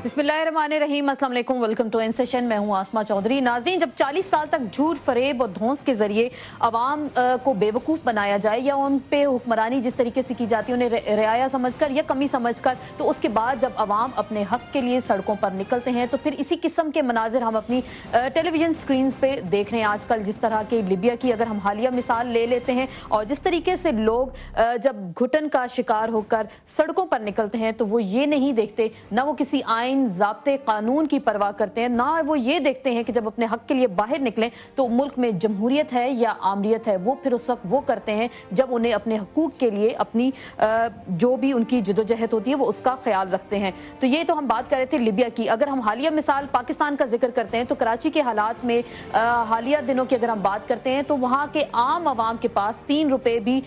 बिस्मिल्लाहिर्रहमानिर्रहीम, अस्सलाम वालेकुम, वेलकम टू इन सेशन। मैं हूं आसमा चौधरी। नाज़रीन, जब 40 साल तक झूठ, फरेब और धौंस के जरिए अवाम को बेवकूफ़ बनाया जाए या उन पे हुक्मरानी जिस तरीके से की जाती है उन्हें रियाया समझकर या कमी समझकर, तो उसके बाद जब अवाम अपने हक के लिए सड़कों पर निकलते हैं तो फिर इसी किस्म के मनाजिर हम अपनी टेलीविजन स्क्रीन पे देख रहे हैं आजकल। जिस तरह के लिबिया की अगर हम हालिया मिसाल ले लेते हैं और जिस तरीके से लोग जब घुटन का शिकार होकर सड़कों पर निकलते हैं तो वो ये नहीं देखते, ना वो किसी आइन ज़ाब्ते कानून की परवाह करते हैं, ना वो ये देखते हैं कि जब अपने हक के लिए बाहर निकलें तो मुल्क में जमहूरियत है या आमरीत है। वो फिर उस वक्त वो करते हैं जब उन्हें अपने हकूक के लिए अपनी जो भी उनकी जदोजहद होती है वो उसका ख्याल रखते हैं। तो ये तो हम बात कर रहे थे लिबिया की। अगर हम हालिया मिसाल पाकिस्तान का जिक्र करते हैं तो कराची के हालात में हालिया दिनों की अगर हम बात करते हैं तो वहाँ के आम आवाम के पास 3 रुपए भी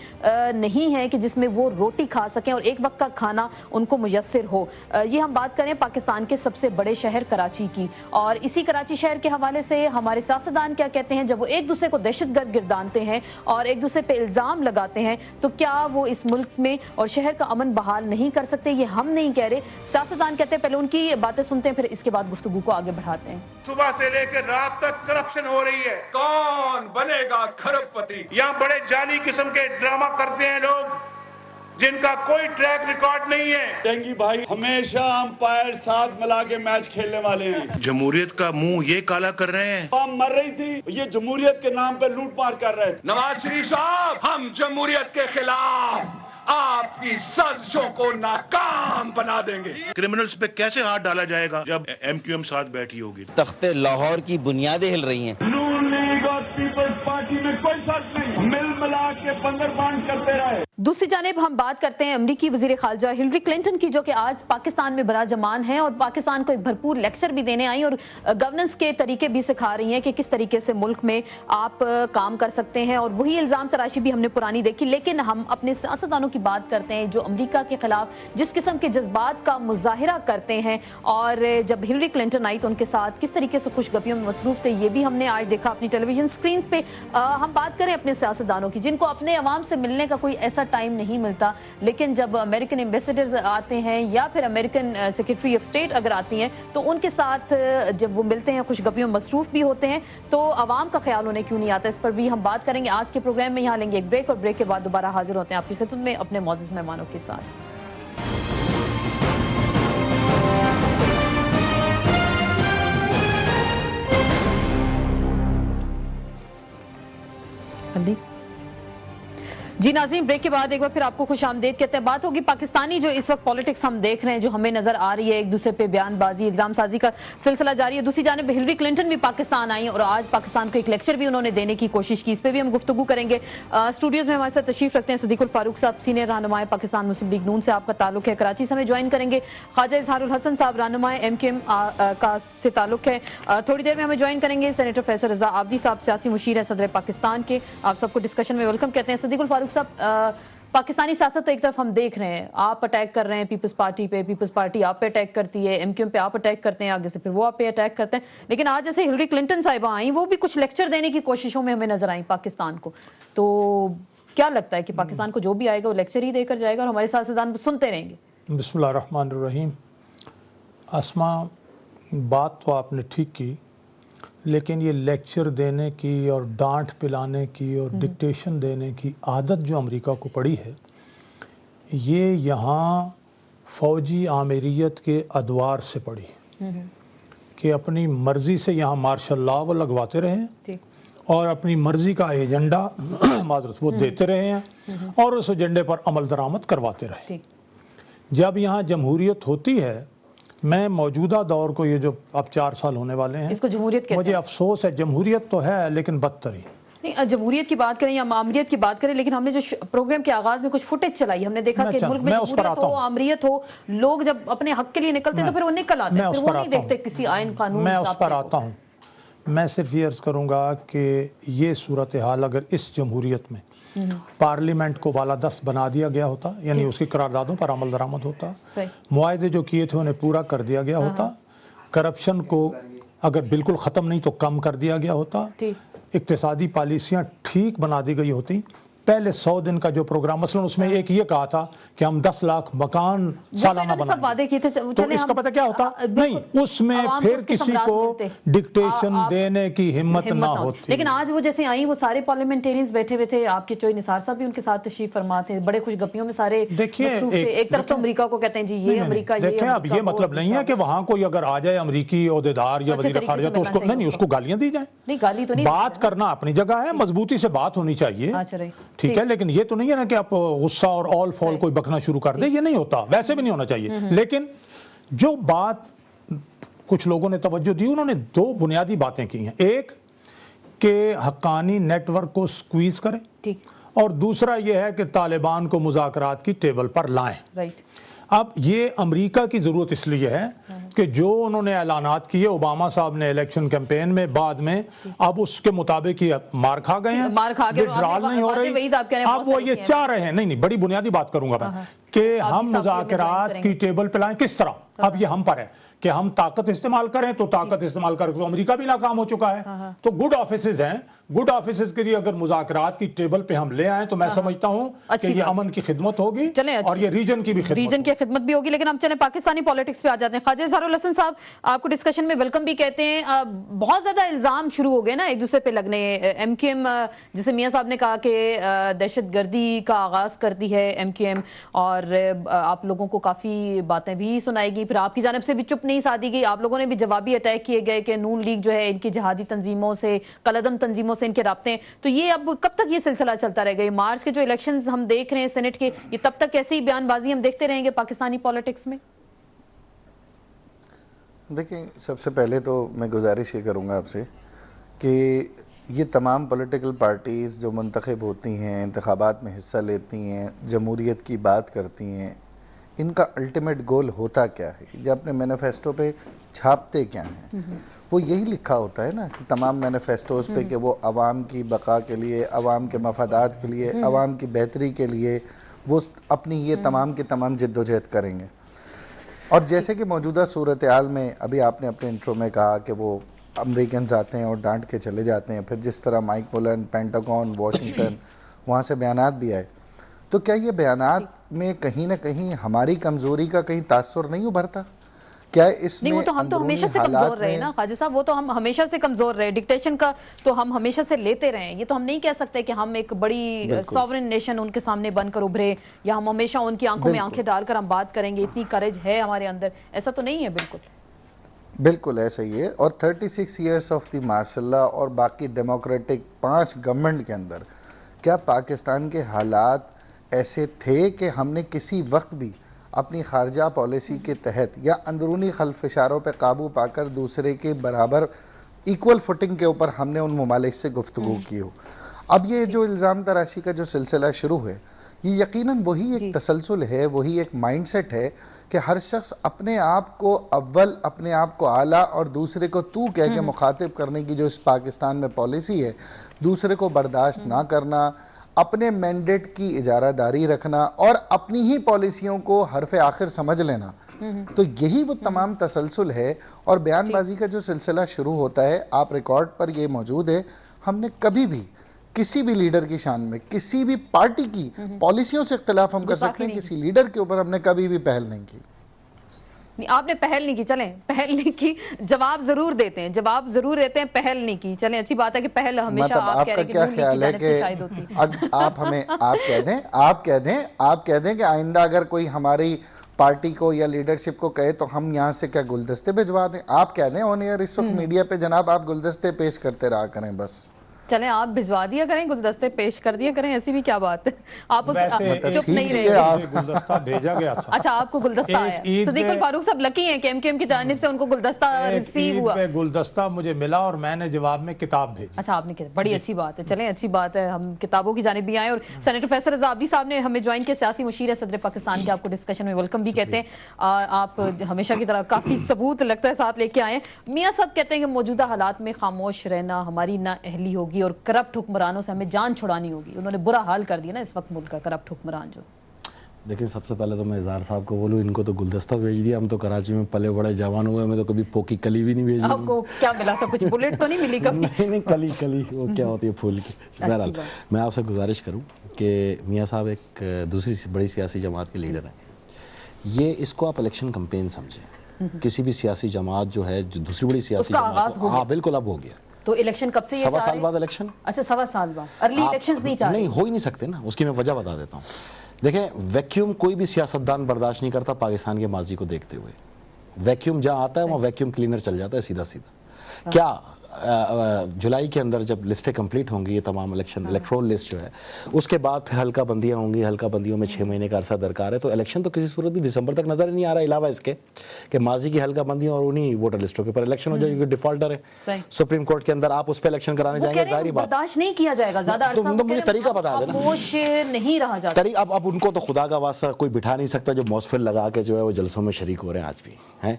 नहीं है कि जिसमें वो रोटी खा सकें और एक वक्त का खाना उनको मुयस्सर हो। ये हम बात करें पाकिस्तान के सबसे बड़े शहर कराची की। और इसी कराची शहर के हवाले से हमारे सियासतदान क्या कहते हैं जब वो एक दूसरे को दहशतगर्द गिरदानते हैं और एक दूसरे पे इल्जाम लगाते हैं, तो क्या वो इस मुल्क में और शहर का अमन बहाल नहीं कर सकते? ये हम नहीं कह रहे, सियासतदान कहते हैं। पहले उनकी बातें सुनते हैं, फिर इसके बाद गुफ्तगू को आगे बढ़ाते हैं। सुबह से लेकर रात तक करप्शन हो रही है। कौन बनेगा खरबपति? यहाँ बड़े जाली किस्म के ड्रामा करते हैं लोग जिनका कोई ट्रैक रिकॉर्ड नहीं है। जंगी भाई हमेशा अंपायर साथ मिला के मैच खेलने वाले हैं। जमहूरियत का मुंह ये काला कर रहे हैं। हम मर रही थी, ये जमहूरियत के नाम पे लूटमार कर रहे थे। नवाज शरीफ साहब, हम जमहूरियत के खिलाफ आपकी साजिशों को नाकाम बना देंगे। क्रिमिनल्स पे कैसे हाथ डाला जाएगा जब MQM साथ बैठी होगी? तख्ते लाहौर की बुनियादें हिल रही हैं। नून लीग और पीपल्स पार्टी में कोई शर्त नहीं, मिल मिला के बंदरबांट करते रहे। दूसरी जानिब हम बात करते हैं अमरीकी वजीर खारजा हिलरी क्लिंटन की, जो कि आज पाकिस्तान में बराजमान है और पाकिस्तान को एक भरपूर लेक्चर भी देने आई और गवर्नेंस के तरीके भी सिखा रही हैं कि किस तरीके से मुल्क में आप काम कर सकते हैं। और वही इल्जाम तराशी भी हमने पुरानी देखी। लेकिन हम अपने सियासतदानों की बात करते हैं जो अमरीका के खिलाफ जिस किस्म के जज्बात का मुजाहिरा करते हैं, और जब हिलरी क्लिंटन आई तो उनके साथ किस तरीके से खुशगपियों में मसरूफ थे, ये भी हमने आज देखा अपनी टेलीविजन स्क्रीन पे। हम बात करें अपने सियासतदानों की जिनको अपने अवाम से मिलने का कोई ऐसा टाइम नहीं मिलता, लेकिन जब अमेरिकन एम्बेसडर्स आते हैं या फिर अमेरिकन सेक्रेटरी ऑफ स्टेट अगर आती हैं तो उनके साथ जब वो मिलते हैं खुशगपियों में मसरूफ भी होते हैं, तो अवाम का ख्याल उन्हें क्यों नहीं आता, इस पर भी हम बात करेंगे आज के प्रोग्राम में। यहाँ लेंगे एक ब्रेक और ब्रेक के बाद दोबारा हाजिर होते हैं आपकी खिदमत में अपने मौजूद मेहमानों के साथ। जी नाज़रीन, ब्रेक के बाद एक बार फिर आपको खुश आमदेद कहते हैं। बात होगी पाकिस्तानी जो इस वक्त पॉलिटिक्स हम देख रहे हैं जो हमें नजर आ रही है, एक दूसरे पे बयानबाजी इल्जाम साजी का सिलसिला जारी है। दूसरी जानिब हिलरी क्लिंटन भी पाकिस्तान आई और आज पाकिस्तान को एक लेक्चर भी उन्होंने देने की कोशिश की, इस पर भी हम गुफ्तगू करेंगे। स्टूडियोज में हमारे साथ तशरीफ रखते हैं सदीकुल फारूक साहब, सीनियर रहनुमाए पाकिस्तान मुस्लिम लीग नून से आपका ताल्लुक है, कराची से हमें ज्वाइन करेंगे। ख्वाजा इजहारुल हसन साहब रहनुमाए MQM का से ताल्लुक है, थोड़ी देर में हमें ज्वाइन करेंगे। सेनेटर फैसल रजा आबदी साहब सियासी मुशीर है सदर पाकिस्तान के, आप सबको डिस्कशन में वेलकम कहते हैं। सदीकुल फारूक साहब, पाकिस्तानी सियासत तो एक तरफ हम देख रहे हैं, आप अटैक कर रहे हैं पीपल्स पार्टी पे, पीपल्स पार्टी आप पे अटैक करती है, MQM पे आप अटैक करते हैं, आगे से फिर वो आप पे अटैक करते हैं। लेकिन आज जैसे हिलरी क्लिंटन साहिबा आई, वो भी कुछ लेक्चर देने की कोशिशों में हमें नजर आई पाकिस्तान को। तो क्या लगता है कि पाकिस्तान को जो भी आएगा वो लेक्चर ही देकर जाएगा और हमारे सियासतदान सुनते रहेंगे? बिस्मिल्लाहिर्रहमानिर्रहीम। आसमा, बात तो आपने ठीक की, लेकिन ये लेक्चर देने की और डांट पिलाने की और डिक्टेशन देने की आदत जो अमेरिका को पड़ी है, ये यहाँ फ़ौजी आमिरियत के अदवार से पड़ी कि अपनी मर्ज़ी से यहाँ मार्शल लॉ वो लगवाते रहे हैं और अपनी मर्ज़ी का एजेंडा माजरत वो देते रहे हैं और उस एजेंडे पर अमल दरामद करवाते रहे। जब यहाँ जमहूरियत होती है, मैं मौजूदा दौर को, ये जो अब 4 साल होने वाले हैं, इसको जमहूरियत कहते हैं। मुझे अफसोस है, जमहूरियत तो है लेकिन बदतरी। नहीं, जमहूरियत की बात करें या आमरीत की बात करें, लेकिन हमने जो प्रोग्राम के आगाज में कुछ फुटेज चलाई, हमने देखा कि मुल्क में जमहूरियत हो, आमरीत हो, लोग जब अपने हक के लिए निकलते तो फिर वो निकल आते हैं, फिर वो नहीं देखते किसी आइन कानून। मैं उस पर आता हूँ। मैं सिर्फ ये अर्ज करूंगा कि ये सूरत हाल अगर इस जमहूरियत में पार्लियामेंट को वाला 10 बना दिया गया होता, यानी उसकी करारदादों पर अमल दरामद होता, मुआहदे जो किए थे उन्हें पूरा कर दिया गया होता, करप्शन को अगर बिल्कुल ख़त्म नहीं तो कम कर दिया गया होता, इक्तिसादी पॉलिसियां ठीक बना दी गई होती, पहले 100 दिन का जो प्रोग्राम, मसलन उसमें एक ये कहा था कि हम 10 लाख मकान सालाना बनाएंगे, वादे किए थे, तो इसका पता क्या होता? नहीं, उसमें फिर किसी को डिक्टेशन देने की हिम्मत ना होती। लेकिन आज वो जैसे आई, वो सारे पार्लियामेंटेरियंस बैठे हुए थे, आपके चोई निसार साहब भी उनके साथ तशरीफ फरमा थे, बड़े खुश गप्पियों में सारे। देखिए, एक तरफ तो अमेरिका को कहते हैं जी ये अमेरिका, देखिए अब ये मतलब नहीं है कि वहां कोई अगर आ जाए अमरीकी ओहदेदार या वजीर खारजा तो उसको नहीं, उसको गालियां दी जाए। नहीं, गाली तो नहीं, बात करना अपनी जगह है, मजबूती से बात होनी चाहिए, ठीक है, लेकिन ये तो नहीं है ना कि आप गुस्सा और ऑल फॉल कोई बकना शुरू कर दे, ये नहीं होता, वैसे भी नहीं होना चाहिए। लेकिन जो बात कुछ लोगों ने तवज्जो दी, उन्होंने 2 बुनियादी बातें की हैं, एक कि हक्कानी नेटवर्क को स्क्वीज करें, और दूसरा यह है कि तालिबान को मुज़ाकरात की टेबल पर लाएं। अब ये अमेरिका की जरूरत इसलिए है कि जो उन्होंने ऐलानात किए ओबामा साहब ने इलेक्शन कैंपेन में, बाद में अब उसके मुताबिक ही मार खा गए हैं, विड्रॉल नहीं हो रही। अब वो ये चाह रहे हैं, नहीं बड़ी बुनियादी बात करूंगा मैं, कि हम मुज़ाकरात की टेबल पे लाएं, किस तरह? अब ये हम पर है कि हम ताकत इस्तेमाल करें, तो ताकत इस्तेमाल करें, तो अमेरिका भी नाकाम हो चुका है। तो गुड ऑफिसेज हैं, गुड ऑफिसेज के लिए अगर मुज़ाकरात की टेबल पे हम ले आए तो मैं समझता हूं कि ये अमन की खिदमत होगी और ये रीजन की भी खिदमत भी होगी। लेकिन हम चलें पाकिस्तानी पॉलिटिक्स पे आ जाते हैं। ख्वाजा इज़हारुल हसन साहब, आपको डिस्कशन में वेलकम भी कहते हैं। बहुत ज्यादा इल्जाम शुरू हो गए ना एक दूसरे पे लगने। MQM, जैसे मियां साहब ने कहा कि दहशतगर्दी का आगाज करती है MQM, और आप लोगों को काफी बातें भी सुनाएगी, फिर आपकी जानिब से भी चुप नहीं साधी गई, आप लोगों ने भी जवाबी अटैक किए गए कि नून लीग जो है इनकी जिहादी तंजीमों से, कलअदम तंजीमों से इनके राब्ते हैं। तो ये अब कब तक ये सिलसिला चलता रहेगा? मार्च के जो इलेक्शंस हम देख रहे हैं सेनेट के, ये तब तक ऐसे ही बयानबाजी हम देखते रहेंगे पाकिस्तानी पॉलिटिक्स में? देखिए, सबसे पहले तो मैं गुजारिश ये करूंगा आपसे कि ये तमाम पॉलिटिकल पार्टीज जो मुंतखब होती हैं, इंतखाबात में हिस्सा लेती हैं, जमहूरियत की बात करती हैं, इनका अल्टीमेट गोल होता क्या है? जब अपने मैनिफेस्टो पे छापते क्या हैं? वो यही लिखा होता है ना कि तमाम मैनिफेस्टोज पे कि वो अवाम की बका के लिए, अवाम के मफादात के लिए, अवाम की बेहतरी के लिए वो अपनी ये तमाम की तमाम जिद्दोजहद करेंगे। और जैसे कि मौजूदा सूरत हाल में, अभी आपने अपने इंट्रो में कहा कि वो अमेरिकन आते हैं और डांट के चले जाते हैं, फिर जिस तरह माइक मुलन, पेंटागन, वाशिंगटन, वहाँ से बयानात भी आए, तो क्या ये बयानात में कहीं ना कहीं हमारी कमजोरी का कहीं तासुर नहीं उभरता? क्या इसमें नहीं, वो तो हम तो हमेशा से कमजोर रहे ना ख्वाजा साहब, वो तो हम हमेशा से कमजोर रहे, डिक्टेशन का तो हम हमेशा से लेते रहे। ये तो हम नहीं कह सकते कि हम एक बड़ी सॉवरेन नेशन उनके सामने बनकर उभरे, या हम हमेशा उनकी आंखों में आंखें डालकर हम बात करेंगे, इतनी करेज है हमारे अंदर, ऐसा तो नहीं है। बिल्कुल ऐसा ही है। और 36 years of the martial law और बाकी डेमोक्रेटिक 5 गवर्नमेंट के अंदर क्या पाकिस्तान के हालात ऐसे थे कि हमने किसी वक्त भी अपनी खारजा पॉलिसी के तहत या अंदरूनी खलफिशारों पर काबू पाकर दूसरे के बराबर इक्वल फुटिंग के ऊपर हमने उन ममालिक से गुफ्तगू की हो? अब ये जो इल्ज़ाम तराशी का जो सिलसिला शुरू है, ये यकीनन वही एक तसलसल है, वही एक माइंडसेट है कि हर शख्स अपने आप को अव्वल, अपने आप को आला और दूसरे को तू कह के मुखातिब करने की जो इस पाकिस्तान में पॉलिसी है, दूसरे को बर्दाश्त ना करना, अपने मैंडेट की इजारादारी रखना और अपनी ही पॉलिसियों को हरफ आखिर समझ लेना, तो यही वो तमाम तसलसल है। और बयानबाजी का जो सिलसिला शुरू होता है, आप रिकॉर्ड पर ये मौजूद है, हमने कभी भी किसी भी लीडर की शान में, किसी भी पार्टी की पॉलिसियों से इख्तिलाफ हम कर सकते हैं, किसी लीडर के ऊपर हमने कभी भी पहल नहीं की। आपने पहल नहीं की, चलें पहल नहीं की, जवाब जरूर देते हैं, जवाब जरूर देते हैं, पहल नहीं की। चलें, अच्छी बात है कि पहल हमेशा मतलब आप कह रहे हैं, क्या ख्याल है कि आप हमें आप कह दें कि आइंदा अगर कोई हमारी पार्टी को या लीडरशिप को कहे तो हम यहाँ से क्या गुलदस्ते भिजवा दें? आप कह दें ऑन एयर इस वक्त मीडिया पे, जनाब आप गुलदस्ते पेश करते रहा करें बस। چلیں آپ بھجوا دیا کریں گلدستے پیش کر دیا کریں ایسی بھی کیا بات ہے آپ چپ نہیں رہے گلدستہ بھیجا گیا تھا اچھا آپ کو گلدستہ آیا صدیق الفاروق صاحب لکی ہیں کہ ایم کیو ایم کی جانب سے ان کو گلدستہ ریسیو ہوا گلدستہ مجھے ملا اور میں نے جواب میں کتاب بھیجی اچھا آپ نے بڑی اچھی بات ہے چلیں اچھی بات ہے ہم کتابوں کی جانب بھی آئیں اور سینیٹر فیصل رضا عابدی صاحب نے ہمیں جوائن کیا سیاسی مشیر ہے صدر پاکستان کے آپ کو ڈسکشن میں ویلکم بھی کہتے ہیں آپ ہمیشہ کی طرح کافی ثبوت لگتا ہے ساتھ لے کے آئے ہیں میاں صاحب کہتے ہیں کہ موجودہ حالات میں خاموش رہنا ہماری نااہلی ہوگی اور کرپٹ حکمرانوں سے ہمیں جان چھڑانی ہوگی انہوں نے برا حال کر دیا نا اس وقت ملک کا کرپٹ حکمران جو لیکن سب سے پہلے تو میں اظہار صاحب کو بولوں ان کو تو گلدستہ بھیج دیا ہم تو کراچی میں پلے بڑے جوان ہوئے ہمیں تو کبھی پوکی کلی بھی نہیں بھیجی آپ کو کیا ملا تھا کچھ بلیٹ تو نہیں ملی کبھی نہیں کلی وہ کیا ہوتی ہے پھول کی بہرحال میں آپ سے گزارش کروں کہ میاں صاحب ایک دوسری بڑی سیاسی جماعت کے لیڈر ہیں یہ اس کو آپ الیکشن کمپین سمجھیں کسی بھی سیاسی جماعت جو ہے جو دوسری بڑی سیاسی جماعت ہاں بالکل اب ہو گیا تو الیکشن کب سے یہ 1.25 سال بعد الیکشن اچھا 1.25 سال بعد ارلی الیکشنز نہیں چاہ رہے نہیں ہو ہی نہیں سکتے نا اس کی میں وجہ بتا دیتا ہوں دیکھیں ویکیوم کوئی بھی سیاستدان برداشت نہیں کرتا پاکستان کے ماضی کو دیکھتے ہوئے ویکیوم جہاں آتا ہے وہاں ویکیوم کلینر چل جاتا ہے سیدھا کیا جولائی کے اندر جب لسٹیں کمپلیٹ ہوں گی یہ تمام الیکشن الیکٹرول لسٹ جو ہے اس کے بعد پھر حلقہ بندیاں ہوں گی حلقہ بندیوں میں 6 مہینے کا عرصہ درکار ہے تو الیکشن تو کسی صورت بھی دسمبر تک نظر نہیں آ رہا علاوہ اس کے کہ ماضی کی حلقہ بندیوں اور انہی ووٹر لسٹوں کے پر الیکشن ہو جائے گی ڈیفالٹر ہے سپریم کورٹ کے اندر آپ اس پہ الیکشن کرانے جائیں گے ظاہری بات برداشت نہیں کیا جائے گا زیادہ عرصہ مجھے طریقہ بتا دینا خاموش نہیں رہا جاتا اب ان کو تو خدا کا واسطہ کوئی بٹھا نہیں سکتا جو موسفر لگا کے جو ہے وہ جلسوں میں شریک ہو رہے ہیں آج بھی ہیں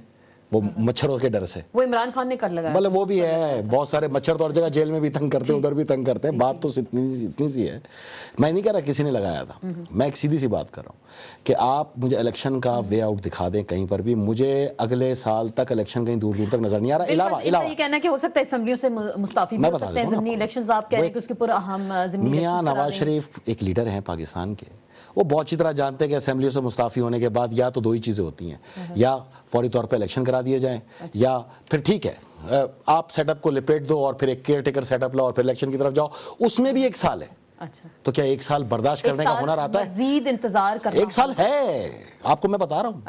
وہ مچھروں کے ڈر سے وہ عمران خان نے کر لگایا مطلب وہ بھی ہے بہت سارے مچھر تو اور جگہ جیل میں بھی تنگ کرتے ہیں ادھر بھی تنگ کرتے ہیں بات تو اتنی سی ہے میں نہیں کہہ رہا کسی نے لگایا تھا میں ایک سیدھی سی بات کر رہا ہوں کہ آپ مجھے الیکشن کا وے آؤٹ دکھا دیں کہیں پر بھی مجھے اگلے سال تک الیکشن کہیں دور دور تک نظر نہیں آ رہا علاوہ یہ کہنا کہ ہو سکتا ہے اسمبلیوں سے مستعفی بھی ہو سکتے ہیں ضمنی الیکشنز آپ کہہ رہے ہیں کہ اس کے پر اہم ضمنی میاں نواز شریف ایک لیڈر ہیں پاکستان کے وہ بہت اچھی طرح جانتے ہیں کہ اسمبلیوں سے مستعفی ہونے کے بعد یا تو 2 ہی چیزیں ہوتی ہیں یا فوری طور پہ الیکشن کرا دیے جائیں یا پھر ٹھیک ہے آپ سیٹ اپ کو لپیٹ دو اور پھر ایک کیئر ٹیکر سیٹ اپ لاؤ اور پھر الیکشن کی طرف جاؤ اس میں بھی 1 سال ہے تو کیا 1 سال برداشت کرنے کا ہنر آتا ہے مزید انتظار کرنا 1 سال ہے آپ کو میں بتا رہا ہوں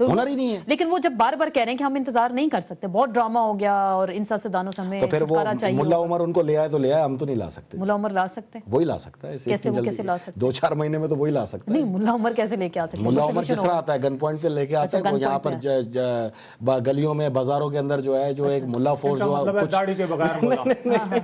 ہنر ہی نہیں ہے لیکن وہ جب بار بار کہہ رہے ہیں کہ ہم انتظار نہیں کر سکتے بہت ڈرامہ ہو گیا اور ان سیاستدانوں سے ہمیں تو پھر وہ ملا عمر ان کو لے آئے تو لے آئے ہم تو نہیں لا سکتے ملا عمر لا سکتے ہیں وہی لا سکتا ہے کیسے لا سکتے 2-4 مہینے میں تو وہی لا سکتا ہے نہیں ملا عمر کیسے لے کے آ سکتے ملا عمر کس طرح آتا ہے گن پوائنٹ پہ لے کے آتا ہے یہاں پر گلیوں میں بازاروں کے اندر جو ہے جو ایک ملا فورس جو داڑھی کے بغیر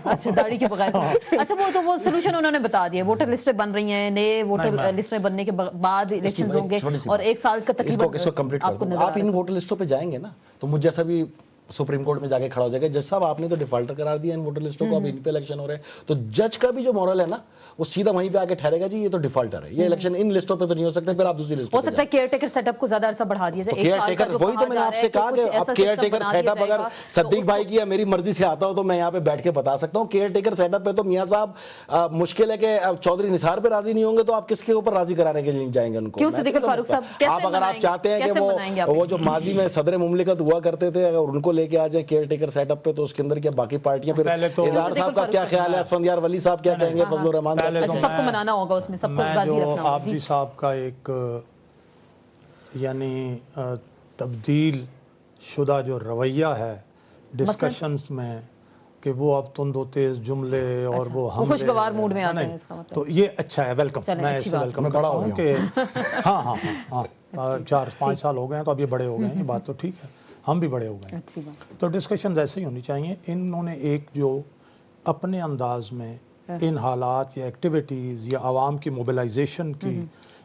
اچھا داڑھی کے بغیر اچھا وہ تو وہ سولوشن انہوں نے بتا دیا ووٹر لسٹیں بن رہی ہیں نئے ووٹر لسٹیں بننے کے بعد الیکشنز ہوں گے اور 1 سال کا تقریباً آپ ان ووٹر لسٹوں پہ جائیں گے نا تو مجھ جیسا بھی سپریم کورٹ میں جا کے کھڑا ہو جائے گا جج صاحب آپ نے تو ڈیفالٹر قرار دیا ان ووٹر لسٹوں کو اب ان پہ الیکشن ہو رہے ہیں تو جج کا بھی جو مورل ہے نا وہ سیدھا وہیں پہ آ کے ٹھہرے گا جی یہ تو ڈیفالٹر ہے یہ الیکشن ان لسٹوں پہ تو نہیں ہو سکتے پھر آپ دوسری لسٹ ہو سکتا ہے کیئر ٹیکر سیٹ اپ کو زیادہ عرصہ بڑھا دیا جائے کیئر ٹیکر وہی تو میں نے آپ سے کہا کہ اب کیئر ٹیکر سیٹ اپ اگر صدیق بھائی کی میری مرضی سے آتا ہو تو میں یہاں پہ بیٹھ کے بتا سکتا ہوں کیئر ٹیکر سیٹ اپ پہ تو میاں صاحب مشکل ہے کہ چودھری نثار پہ راضی نہیں ہوں گے تو آپ کس کے اوپر راضی کرانے کے لیے جائیں گے ان کو آپ اگر آپ چاہتے ہیں کہ وہ جو ماضی میں صدر مملکت ہوا کرتے تھے اگر ان کو لے کے آ جائے کیئر ٹیکر سیٹ اپ پہ تو اس کے اندر کیا باقی پارٹیاں پھر اظہار صاحب کا کیا خیال ہے اسفندیار ولی صاحب کیا کہیں گے فضل الرحمان سب کو منانا ہوگا اس میں سب کو راضی رکھنا ہوگا عابدی صاحب کا ایک یعنی تبدیل شدہ جو رویہ ہے ڈسکشنز میں کہ وہ اب تند و تیز جملے اور وہ ہم خوشگوار موڈ میں آتے ہیں اس کا مطلب تو یہ اچھا ہے ویلکم میں اس سے ویلکم کرتا ہوں کہ ہاں 4-5 سال ہو گئے ہیں تو اب یہ بڑے ہو گئے ہیں یہ بات تو ٹھیک ہے ہم بھی بڑے ہو گئے ہیں تو ڈسکشن ایسے ہی ہونی چاہیے انہوں نے ایک جو اپنے انداز میں ان حالات یا ایکٹیویٹیز یا عوام کی موبلائزیشن کی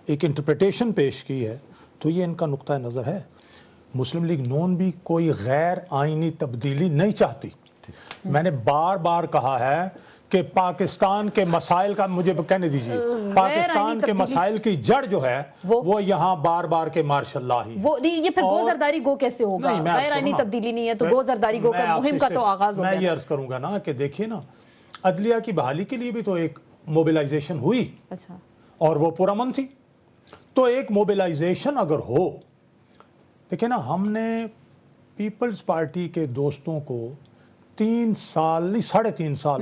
ایک انٹرپریٹیشن پیش کی ہے تو یہ ان کا نقطہ نظر ہے مسلم لیگ نون بھی کوئی غیر آئینی تبدیلی نہیں چاہتی میں نے بار بار کہا ہے کہ پاکستان کے مسائل کا مجھے کہنے دیجیے پاکستان کے مسائل کی جڑ جو ہے وہ یہاں بار بار کے مارشاء اللہ ہی یہ پھر گو زرداری گو کیسے ہوگا غیر آئینی تبدیلی نہیں ہے تو گو زرداری گو کا مہم کا تو آغاز ہوگا میں یہ عرض کروں گا نا کہ دیکھیے نا عدلیہ کی بحالی کے لیے بھی تو ایک موبلائزیشن ہوئی اور وہ پرامن تھی تو ایک موبلائزیشن اگر ہو دیکھیں نا ہم نے پیپلز پارٹی کے دوستوں کو 3 سال نہیں 3.5 سال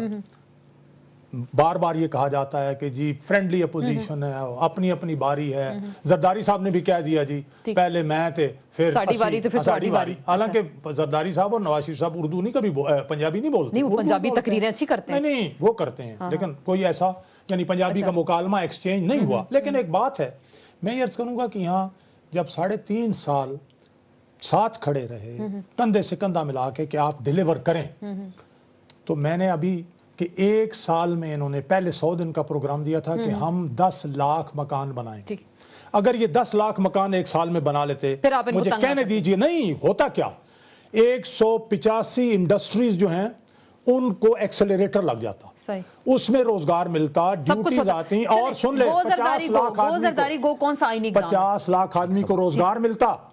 बार बार ये कहा जाता है कि जी फ्रेंडली अपोजिशन है, अपनी अपनी बारी है। जरदारी साहब ने भी कह दिया जी पहले मैं थे फिर साड़ी बारी, तो फिर साड़ी बारी। हालांकि जरदारी साहब और नवाज शरीफ साहब उर्दू नहीं कभी पंजाबी नहीं बोलते। नहीं, वो पंजाबी तकरीरें अच्छी करते हैं। नहीं वो करते हैं, लेकिन कोई ऐसा यानी पंजाबी का मुकालमा एक्सचेंज नहीं हुआ। लेकिन एक बात है, मैं ये अर्ज करूंगा कि यहाँ जब 3.5 साल साथ खड़े रहे कंधे से कंधा मिला के कि आप डिलीवर करें, तो मैंने अभी कि 1 साल में इन्होंने पहले 100 दिन का प्रोग्राम दिया था कि हम 10 लाख मकान बनाएंगे। अगर ये 10 लाख मकान 1 साल में बना लेते, मुझे कहने दीजिए, नहीं होता क्या, 185 इंडस्ट्रीज जो हैं उनको एक्सेलरेटर लग जाता, उसमें रोजगार मिलता, ड्यूटीज आती, और सुन ले 50 लाख आदमी को रोजगार मिलता